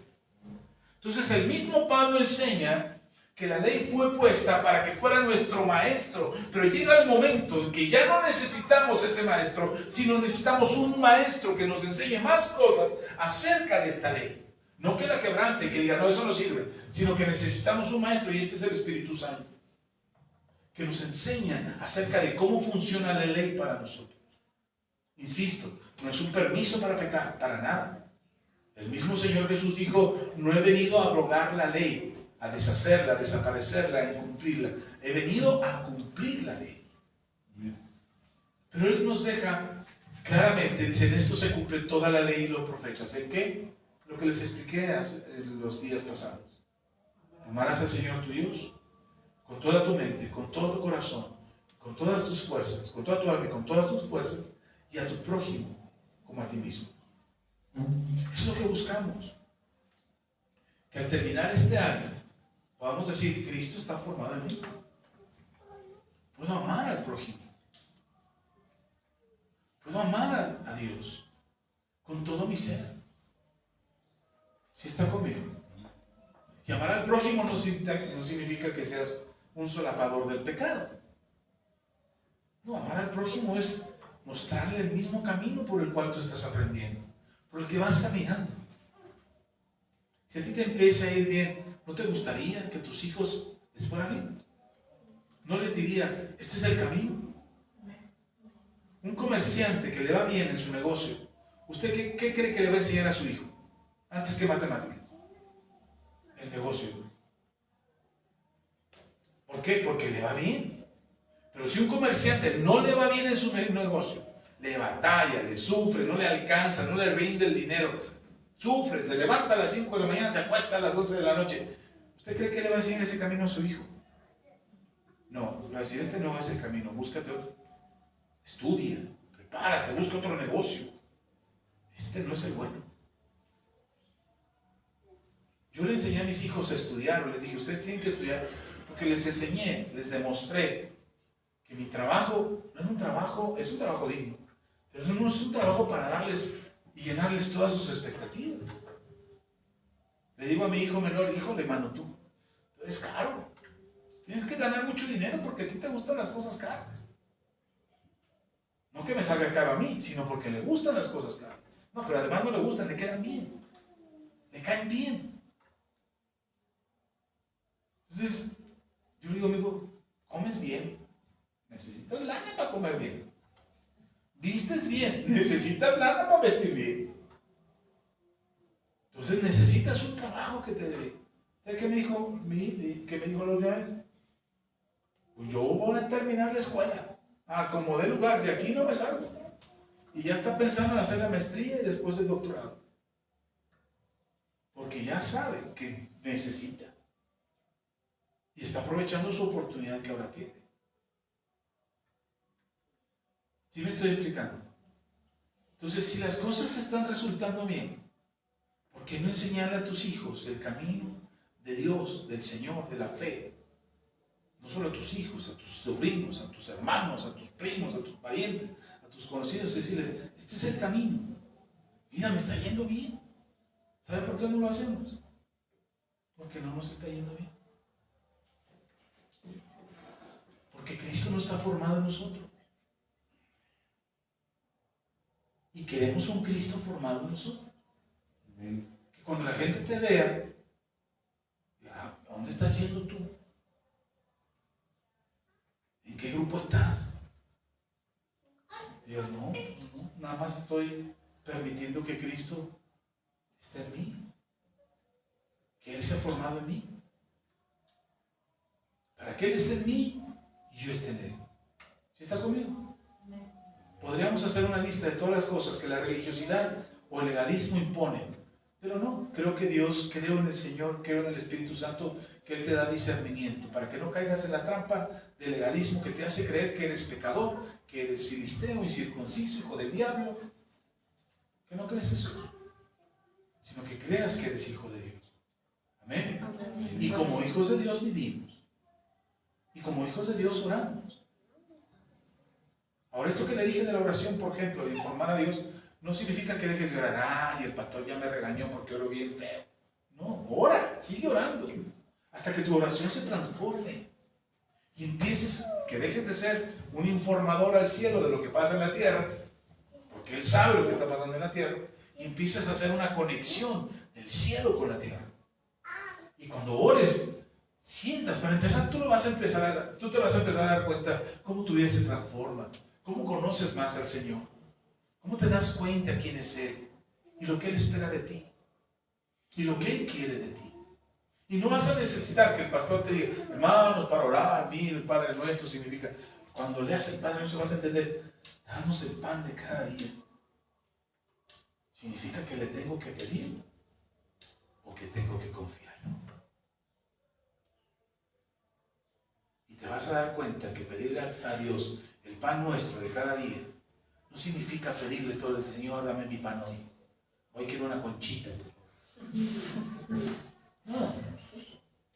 Entonces el mismo Pablo enseña que la ley fue puesta para que fuera nuestro maestro, pero llega el momento en que ya no necesitamos ese maestro, sino necesitamos un maestro que nos enseñe más cosas acerca de esta ley. No que la quebrante, que diga, no, eso no sirve, sino que necesitamos un maestro, y este es el Espíritu Santo, que nos enseña acerca de cómo funciona la ley para nosotros. Insisto, no es un permiso para pecar, para nada. El mismo Señor Jesús dijo, no he venido a abrogar la ley, a deshacerla, a desaparecerla, a incumplirla. He venido a cumplir la ley. Pero Él nos deja claramente, dice, en esto se cumple toda la ley y los profetas. ¿En qué? Lo que les expliqué los días pasados. Amarás al Señor tu Dios con toda tu mente, con todo tu corazón, con todas tus fuerzas, con toda tu alma y con todas tus fuerzas, y a tu prójimo como a ti mismo. Eso es lo que buscamos. Que al terminar este año podamos decir, Cristo está formado en mí. Puedo amar al prójimo. Puedo amar a Dios con todo mi ser. Si está conmigo. Y amar al prójimo no significa que seas un solapador del pecado. No, amar al prójimo es mostrarle el mismo camino por el cual tú estás aprendiendo, por el que vas caminando. Si a ti te empieza a ir bien, ¿no te gustaría que a tus hijos les fuera bien? ¿No les dirías, este es el camino? Un comerciante que le va bien en su negocio, ¿usted qué cree que le va a enseñar a su hijo? Antes que matemáticas. El negocio. ¿Por qué? Porque le va bien. Pero si un comerciante no le va bien en su negocio, le batalla, le sufre, no le alcanza, no le rinde el dinero, sufre, se levanta a las 5 de la mañana, se acuesta a las 11 de la noche, ¿usted cree que le va a enseñar ese camino a su hijo? No, le va a decir, este no es el camino, búscate otro. Estudia, prepárate, busca otro negocio. Este no es el bueno. Yo le enseñé a mis hijos a estudiar, les dije, ustedes tienen que estudiar, porque les enseñé, les demostré que mi trabajo no es un trabajo, es un trabajo digno, pero no es un trabajo para darles y llenarles todas sus expectativas. Le digo a mi hijo menor, híjole, mano, tú eres caro, tienes que ganar mucho dinero porque a ti te gustan las cosas caras. No que me salga caro a mí, sino porque le gustan las cosas caras. No, pero además no le gustan, le quedan bien, le caen bien. Entonces, yo le digo, amigo, comes bien, necesitas lana para comer bien. Vistes bien, necesitas lana para vestir bien. Entonces necesitas un trabajo que te dé. ¿Sabes qué me dijo los días? Pues yo voy a terminar la escuela. Como de lugar, de aquí no me salgo. Y ya está pensando en hacer la maestría y después el doctorado. Porque ya sabe que necesita. Y está aprovechando su oportunidad que ahora tiene. ¿Sí me estoy explicando? Entonces, si las cosas están resultando bien, ¿por qué no enseñarle a tus hijos el camino de Dios, del Señor, de la fe? No solo a tus hijos, a tus sobrinos, a tus hermanos, a tus primos, a tus parientes, a tus conocidos, decirles, este es el camino. Mira, me está yendo bien. ¿Sabe por qué no lo hacemos? Porque no nos está yendo bien. Porque Cristo no está formado en nosotros. Y queremos un Cristo formado en nosotros. Que cuando la gente te vea, ¿a dónde estás yendo tú? ¿En qué grupo estás? Dios, no, nada más estoy permitiendo que Cristo esté en mí. Que Él se ha formado en mí. Para que Él esté en mí y yo esté en Él. ¿Sí está conmigo? Podríamos hacer una lista de todas las cosas que la religiosidad o el legalismo imponen. Pero no, creo que Dios, creo en el Señor, creo en el Espíritu Santo, que Él te da discernimiento para que no caigas en la trampa del legalismo que te hace creer que eres pecador, que eres filisteo, incircunciso, hijo del diablo. Que no crees eso, sino que creas que eres hijo de Dios. Amén. Y como hijos de Dios vivimos. Y como hijos de Dios oramos. Ahora, esto que le dije de la oración, por ejemplo, de informar a Dios, no significa que dejes de orar. Ay, el pastor ya me regañó porque oro bien feo. No, ora, sigue orando. Hasta que tu oración se transforme. Y empieces, que dejes de ser un informador al cielo de lo que pasa en la tierra, porque Él sabe lo que está pasando en la tierra, y empiezas a hacer una conexión del cielo con la tierra. Y cuando ores, sientas, para empezar, tú te vas a empezar a dar cuenta cómo tu vida se transforma, cómo conoces más al Señor, cómo te das cuenta quién es Él, y lo que Él espera de ti, y lo que Él quiere de ti. Y no vas a necesitar que el pastor te diga, hermanos, para orar, mire, el Padre Nuestro significa, cuando leas el Padre Nuestro vas a entender, danos el pan de cada día. Significa que le tengo que pedir o que tengo que confiar. Y te vas a dar cuenta que pedirle a Dios el pan nuestro de cada día no significa pedirle todo el Señor, dame mi pan hoy. Hoy quiero una conchita. No.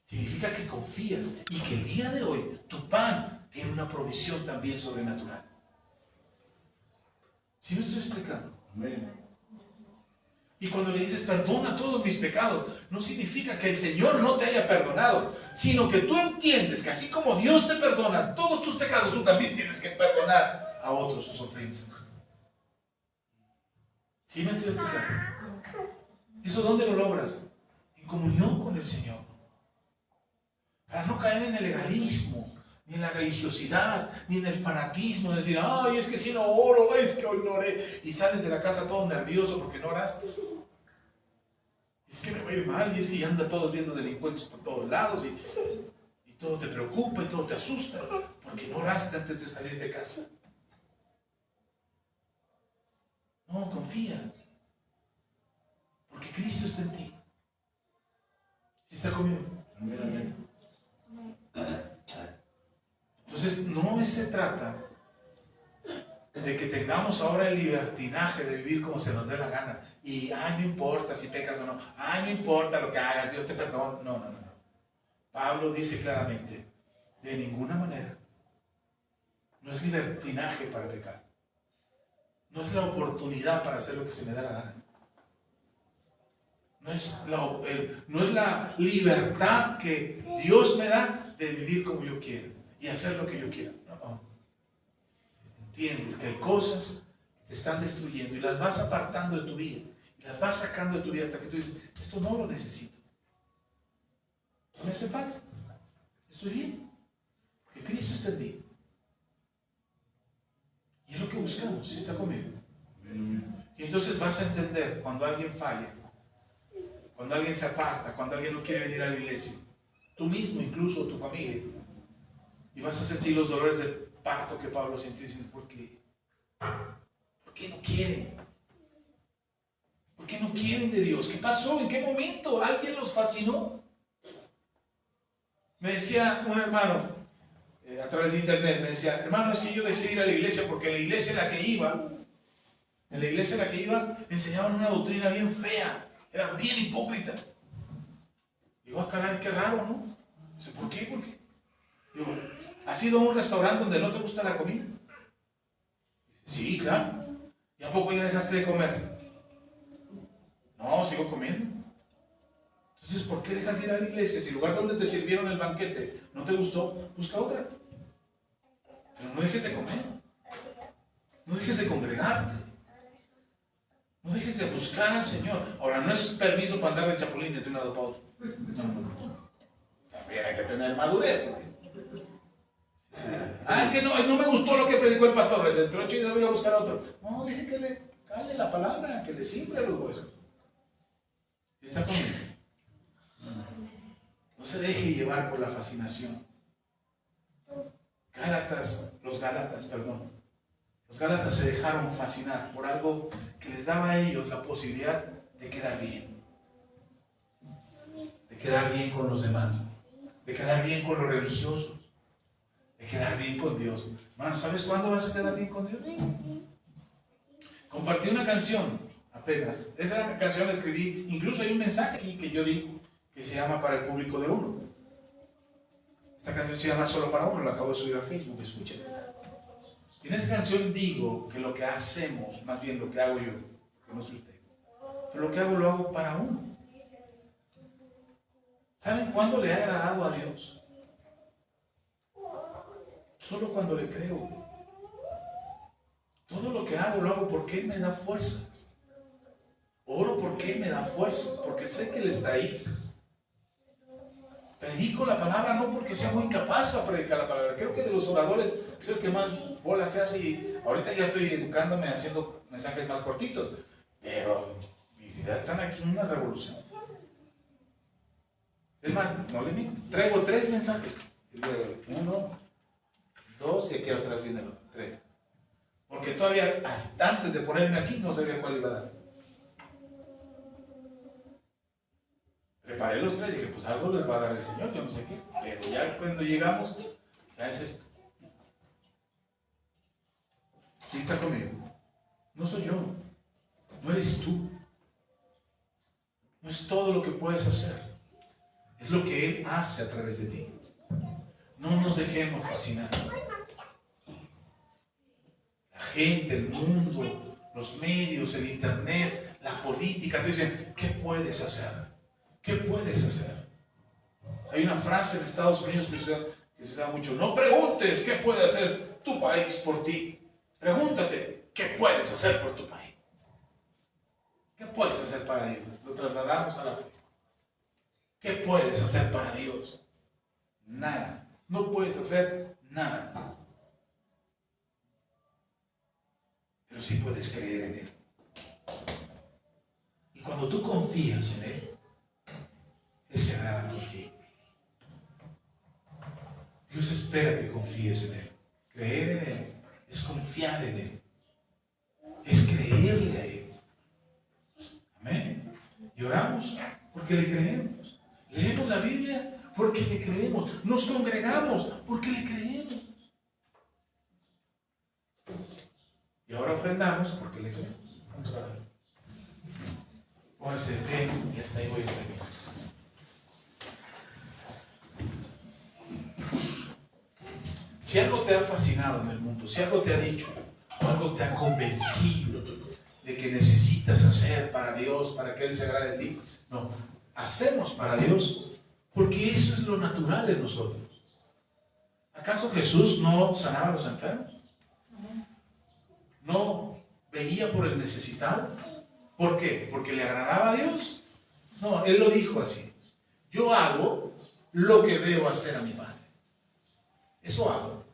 Significa que confías y que el día de hoy tu pan tiene una provisión también sobrenatural. ¿Sí me estoy explicando? Amén. Y cuando le dices perdona todos mis pecados, no significa que el Señor no te haya perdonado, sino que tú entiendes que así como Dios te perdona todos tus pecados, tú también tienes que perdonar a otros sus ofensas. ¿Sí me estoy explicando? ¿Eso dónde lo logras? En comunión con el Señor. Para no caer en el legalismo, ni en la religiosidad, ni en el fanatismo, de decir, ay, es que si no oro, es que hoy no oré, y sales de la casa todo nervioso porque no oraste. Es que me va a ir mal, y es que ya anda todos viendo delincuentes por todos lados, y todo te preocupa, y todo te asusta, porque no oraste antes de salir de casa. No, confías, porque Cristo está en ti. ¿Sí está conmigo? Amén, amén. Entonces no se trata de que tengamos ahora el libertinaje de vivir como se nos dé la gana y no importa si pecas o no, no importa lo que hagas, Dios te perdona. No. Pablo dice claramente, de ninguna manera. No es libertinaje para pecar, no es la oportunidad para hacer lo que se me da la gana, no es la libertad que Dios me da de vivir como yo quiero y hacer lo que yo quiera. No. Entiendes que hay cosas que te están destruyendo y las vas apartando de tu vida y las vas sacando de tu vida hasta que tú dices, esto no lo necesito, no me hace falta, estoy bien, porque Cristo está en mí. Y es lo que buscamos, si está conmigo. Y entonces vas a entender cuando alguien falla, cuando alguien se aparta, cuando alguien no quiere venir a la iglesia, tú mismo, incluso tu familia, y vas a sentir los dolores del parto que Pablo sintió diciendo, ¿por qué? ¿Por qué no quieren? ¿Por qué no quieren de Dios? ¿Qué pasó? ¿En qué momento? ¿Alguien los fascinó? Me decía un hermano a través de internet, me decía, hermano, es que yo dejé de ir a la iglesia porque en la iglesia en la que iba, enseñaban una doctrina bien fea, eran bien hipócritas. Digo, caray, qué raro, ¿no? Dice, ¿por qué? Digo, ¿has ido a un restaurante donde no te gusta la comida? Sí, claro. ¿Y a poco ya dejaste de comer? No, sigo comiendo. Entonces, ¿por qué dejas de ir a la iglesia? Si el lugar donde te sirvieron el banquete no te gustó, busca otra. Pero no dejes de comer. No dejes de congregarte. No dejes de buscar al Señor. Ahora, no es permiso para andar de chapulines de un lado para otro. No. También hay que tener madurez. Es que no me gustó lo que predicó el pastor. El dentro de 8 días voy a buscar a otro. No, deje que le cale la palabra, que le simbre los huesos. ¿Está conmigo? No se deje llevar por la fascinación. Los Gálatas, Los Gálatas se dejaron fascinar por algo que les daba a ellos la posibilidad de quedar bien. De quedar bien con los demás. De quedar bien con los religiosos. De quedar bien con Dios. Hermano, ¿sabes cuándo vas a quedar bien con Dios? Compartí una canción apenas. Esa canción la escribí. Incluso hay un mensaje aquí que yo di que se llama Para el público de uno. Esta canción se llama Solo para uno. La acabo de subir a Facebook. Escuchen. En esta canción digo que lo que hacemos, más bien lo que hago yo, que no sé usted, pero lo que hago lo hago para uno. ¿Saben cuándo le ha agradado a Dios? Solo cuando le creo. Todo lo que hago lo hago porque Él me da fuerzas. Oro porque Él me da fuerzas, porque sé que Él está ahí. Predico la palabra no porque sea muy capaz para predicar la palabra. Creo que de los oradores soy el que más bolas se hace y ahorita ya estoy educándome haciendo mensajes más cortitos. Pero mis ideas están aquí en una revolución. Es más, no le miento. Traigo 3 mensajes. 1, 2 y aquí atrás viene el otro. 3. Porque todavía hasta antes de ponerme aquí no sabía cuál iba a dar. Preparé los 3 y dije, pues algo les va a dar el Señor, yo no sé qué. Pero ya cuando llegamos, ya es esto. ¿Sí está conmigo? No soy yo. No eres tú. No es todo lo que puedes hacer. Es lo que Él hace a través de ti. No nos dejemos fascinar. La gente, el mundo, los medios, el internet, la política, te dicen, ¿qué puedes hacer? ¿Qué puedes hacer? Hay una frase en Estados Unidos que se usa mucho. No preguntes qué puede hacer tu país por ti. Pregúntate qué puedes hacer por tu país. ¿Qué puedes hacer para Dios? Lo trasladamos a la fe. ¿Qué puedes hacer para Dios? Nada. No puedes hacer nada. Pero sí puedes creer en Él. Y cuando tú confías en Él, Él se agrada por ti. Dios espera que confíes en Él. Creer en Él es confiar en Él. Es creerle a Él. Amén. Y oramos porque le creemos. Leemos la Biblia porque le creemos. Nos congregamos porque le creemos. Y ahora ofrendamos porque le creemos. Vamos a ver. Pónganse de pie y hasta ahí voy a terminar. Si algo te ha fascinado en el mundo, si algo te ha dicho, o algo te ha convencido de que necesitas hacer para Dios, para que Él se agrade de ti, no, hacemos para Dios porque eso es lo natural en nosotros. ¿Acaso Jesús no sanaba a los enfermos? ¿No veía por el necesitado? ¿Por qué? ¿Porque le agradaba a Dios? No, Él lo dijo así. Yo hago lo que veo hacer a mi Padre. Eso hago.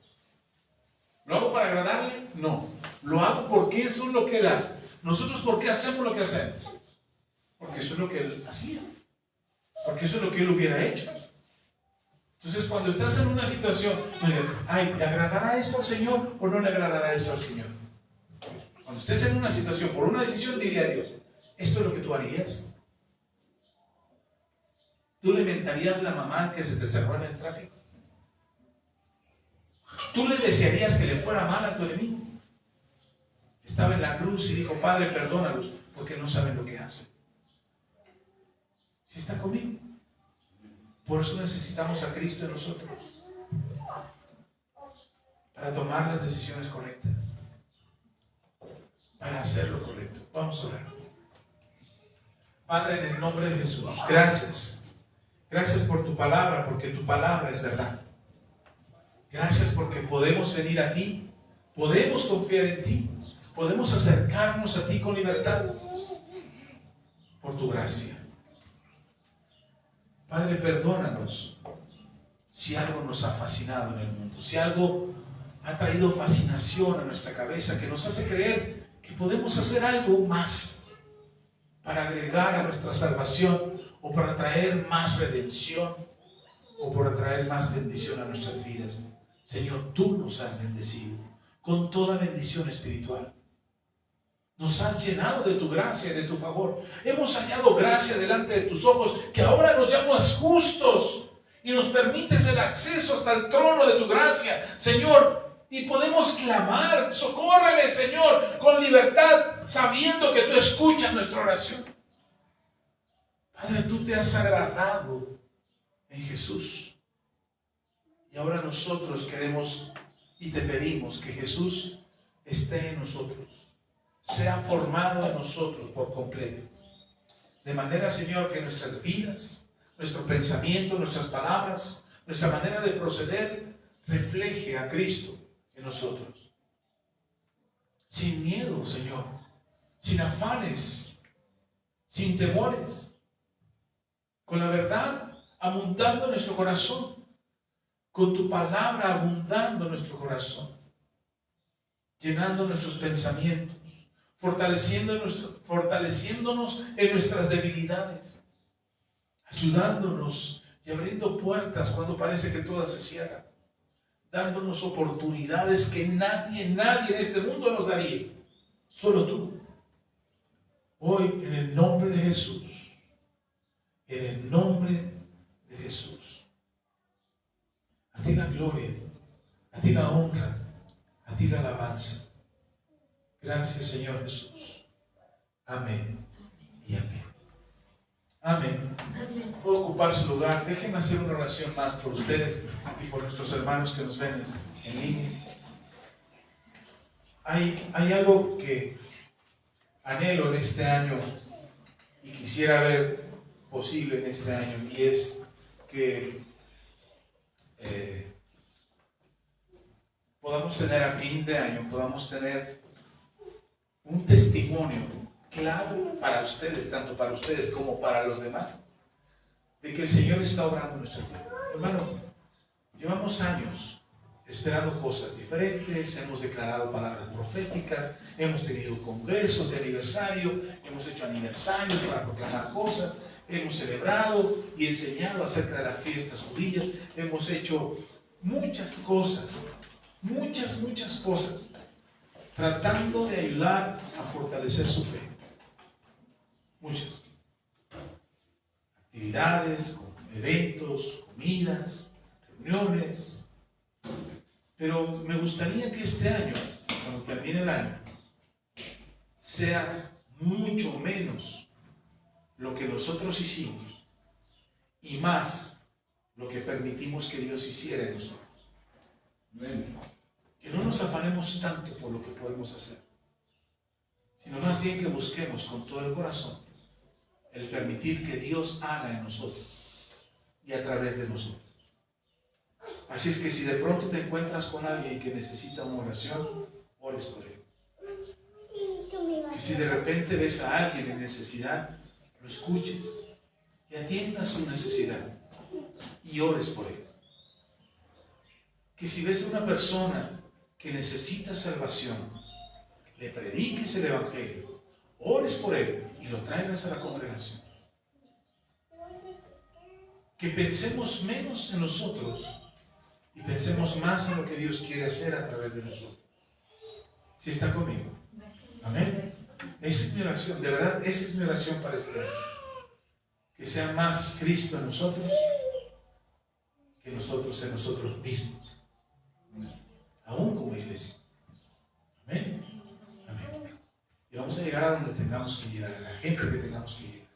¿Lo hago para agradarle? No. Lo hago porque eso es lo que Él hace. ¿Nosotros por qué hacemos lo que hacemos? Porque eso es lo que Él hacía. Porque eso es lo que Él hubiera hecho. Entonces, cuando estás en una situación, no digas, ay, ¿le agradará esto al Señor o no le agradará esto al Señor? Cuando estés en una situación, por una decisión, dile a Dios, ¿esto es lo que tú harías? ¿Tú le mentarías la mamá que se te cerró en el tráfico? ¿Tú le desearías que le fuera mal a tu enemigo? Estaba en la cruz y dijo, Padre, perdónalos, porque no saben lo que hacen. ¿Sí está conmigo? Por eso necesitamos a Cristo en nosotros. Para tomar las decisiones correctas. Para hacer lo correcto. Vamos a orar. Padre, en el nombre de Jesús, gracias. Gracias por tu palabra, porque tu palabra es verdad. Gracias porque podemos venir a ti, podemos confiar en ti, podemos acercarnos a ti con libertad por tu gracia. Padre, perdónanos si algo nos ha fascinado en el mundo, si algo ha traído fascinación a nuestra cabeza que nos hace creer que podemos hacer algo más para agregar a nuestra salvación o para traer más redención o para traer más bendición a nuestras vidas. Señor, tú nos has bendecido. con toda bendición espiritual. Nos has llenado de tu gracia y de tu favor. Hemos hallado gracia delante de tus ojos, que ahora nos llamas justos y nos permites el acceso hasta el trono de tu gracia, Señor. Y podemos clamar, socórreme, Señor, con libertad, sabiendo que tú escuchas nuestra oración. Padre, tú te has agradado en Jesús. Y ahora nosotros queremos y te pedimos que Jesús esté en nosotros, sea formado en nosotros por completo. De manera, Señor, que nuestras vidas, nuestro pensamiento, nuestras palabras, nuestra manera de proceder refleje a Cristo en nosotros. Sin miedo, Señor, sin afanes, sin temores, con la verdad abundando en nuestro corazón, con tu palabra abundando en nuestro corazón, llenando nuestros pensamientos, fortaleciéndonos en nuestras debilidades, ayudándonos y abriendo puertas cuando parece que todas se cierran, dándonos oportunidades que nadie en este mundo nos daría, solo tú. Hoy, en el nombre de Jesús, en el nombre de Jesús, a ti la gloria, a ti la honra, a ti la alabanza. Gracias, Señor Jesús. Amén y amén. Amén. Puedo ocupar su lugar. Déjenme hacer una oración más por ustedes y por nuestros hermanos que nos ven en línea. Hay algo que anhelo en este año y quisiera ver posible en este año, y es que podamos tener a fin de año, podamos tener un testimonio claro para ustedes, tanto para ustedes como para los demás, de que el Señor está obrando en nuestras vidas. Hermano, llevamos años esperando cosas diferentes, hemos declarado palabras proféticas, hemos tenido congresos de aniversario, hemos hecho aniversarios para proclamar cosas, hemos celebrado y enseñado acerca de las fiestas judías, hemos hecho muchas cosas, muchas cosas, tratando de ayudar a fortalecer su fe. Muchas actividades, eventos, comidas, reuniones. Pero me gustaría que este año, cuando termine el año, sea mucho menos lo que nosotros hicimos y más lo que permitimos que Dios hiciera en nosotros. Que no nos afanemos tanto por lo que podemos hacer, sino más bien que busquemos con todo el corazón el permitir que Dios haga en nosotros y a través de nosotros. Así es que si de pronto te encuentras con alguien que necesita una oración, ores por él. Que si de repente ves a alguien en necesidad, lo escuches y atiendas su necesidad y ores por él. Que si ves a una persona que necesita salvación, le prediques el evangelio, ores por él y lo traigas a la congregación. Que pensemos menos en nosotros y pensemos más en lo que Dios quiere hacer a través de nosotros. ¿Sí está conmigo? Amén. Esa es mi oración, de verdad, esa es mi oración para este año. Que sea más Cristo en nosotros que nosotros en nosotros mismos. Aún como iglesia. Amén. Amén. Y vamos a llegar a donde tengamos que llegar, a la gente que tengamos que llegar.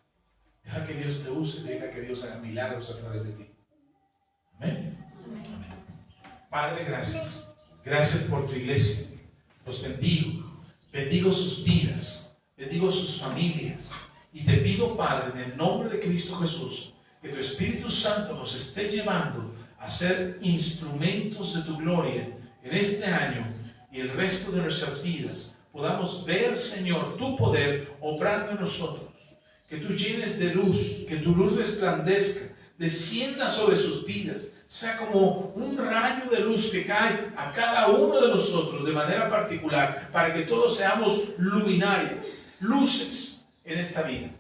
Deja que Dios te use, deja que Dios haga milagros a través de ti. Amén. Amén. Padre, gracias. Gracias por tu iglesia. Los bendigo. Bendigo sus vidas. Bendigo sus familias. Y te pido, Padre, en el nombre de Cristo Jesús, que tu Espíritu Santo nos esté llevando a ser instrumentos de tu gloria en este año y el resto de nuestras vidas. Podamos ver, Señor, tu poder obrando en nosotros. Que tú llenes de luz, que tu luz resplandezca, descienda sobre sus vidas, sea como un rayo de luz que cae a cada uno de nosotros de manera particular, para que todos seamos luminarias, luces en esta vida,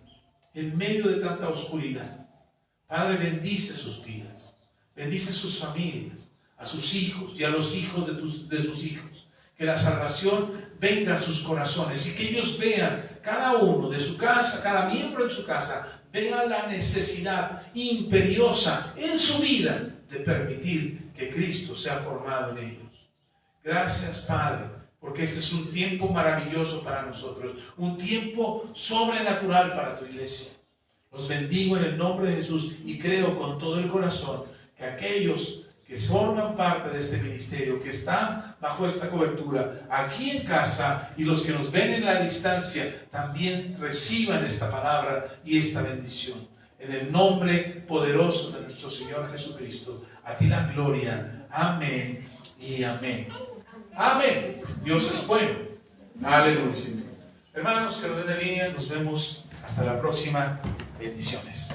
en medio de tanta oscuridad. Padre, bendice sus vidas, bendice sus familias, a sus hijos y a los hijos de sus hijos. que la salvación venga a sus corazones y que ellos vean, cada uno de su casa, cada miembro de su casa, vea la necesidad imperiosa en su vida de permitir que Cristo sea formado en ellos. Gracias, Padre, porque este es un tiempo maravilloso para nosotros, un tiempo sobrenatural para tu iglesia. Los bendigo en el nombre de Jesús y creo con todo el corazón que aquellos que forman parte de este ministerio, que están bajo esta cobertura, aquí en casa, y los que nos ven en la distancia, también reciban esta palabra y esta bendición. En el nombre poderoso de nuestro Señor Jesucristo, a ti la gloria. Amén y amén. Amén. Dios es bueno. Aleluya. Hermanos, que nos ven en línea, nos vemos hasta la próxima. Bendiciones.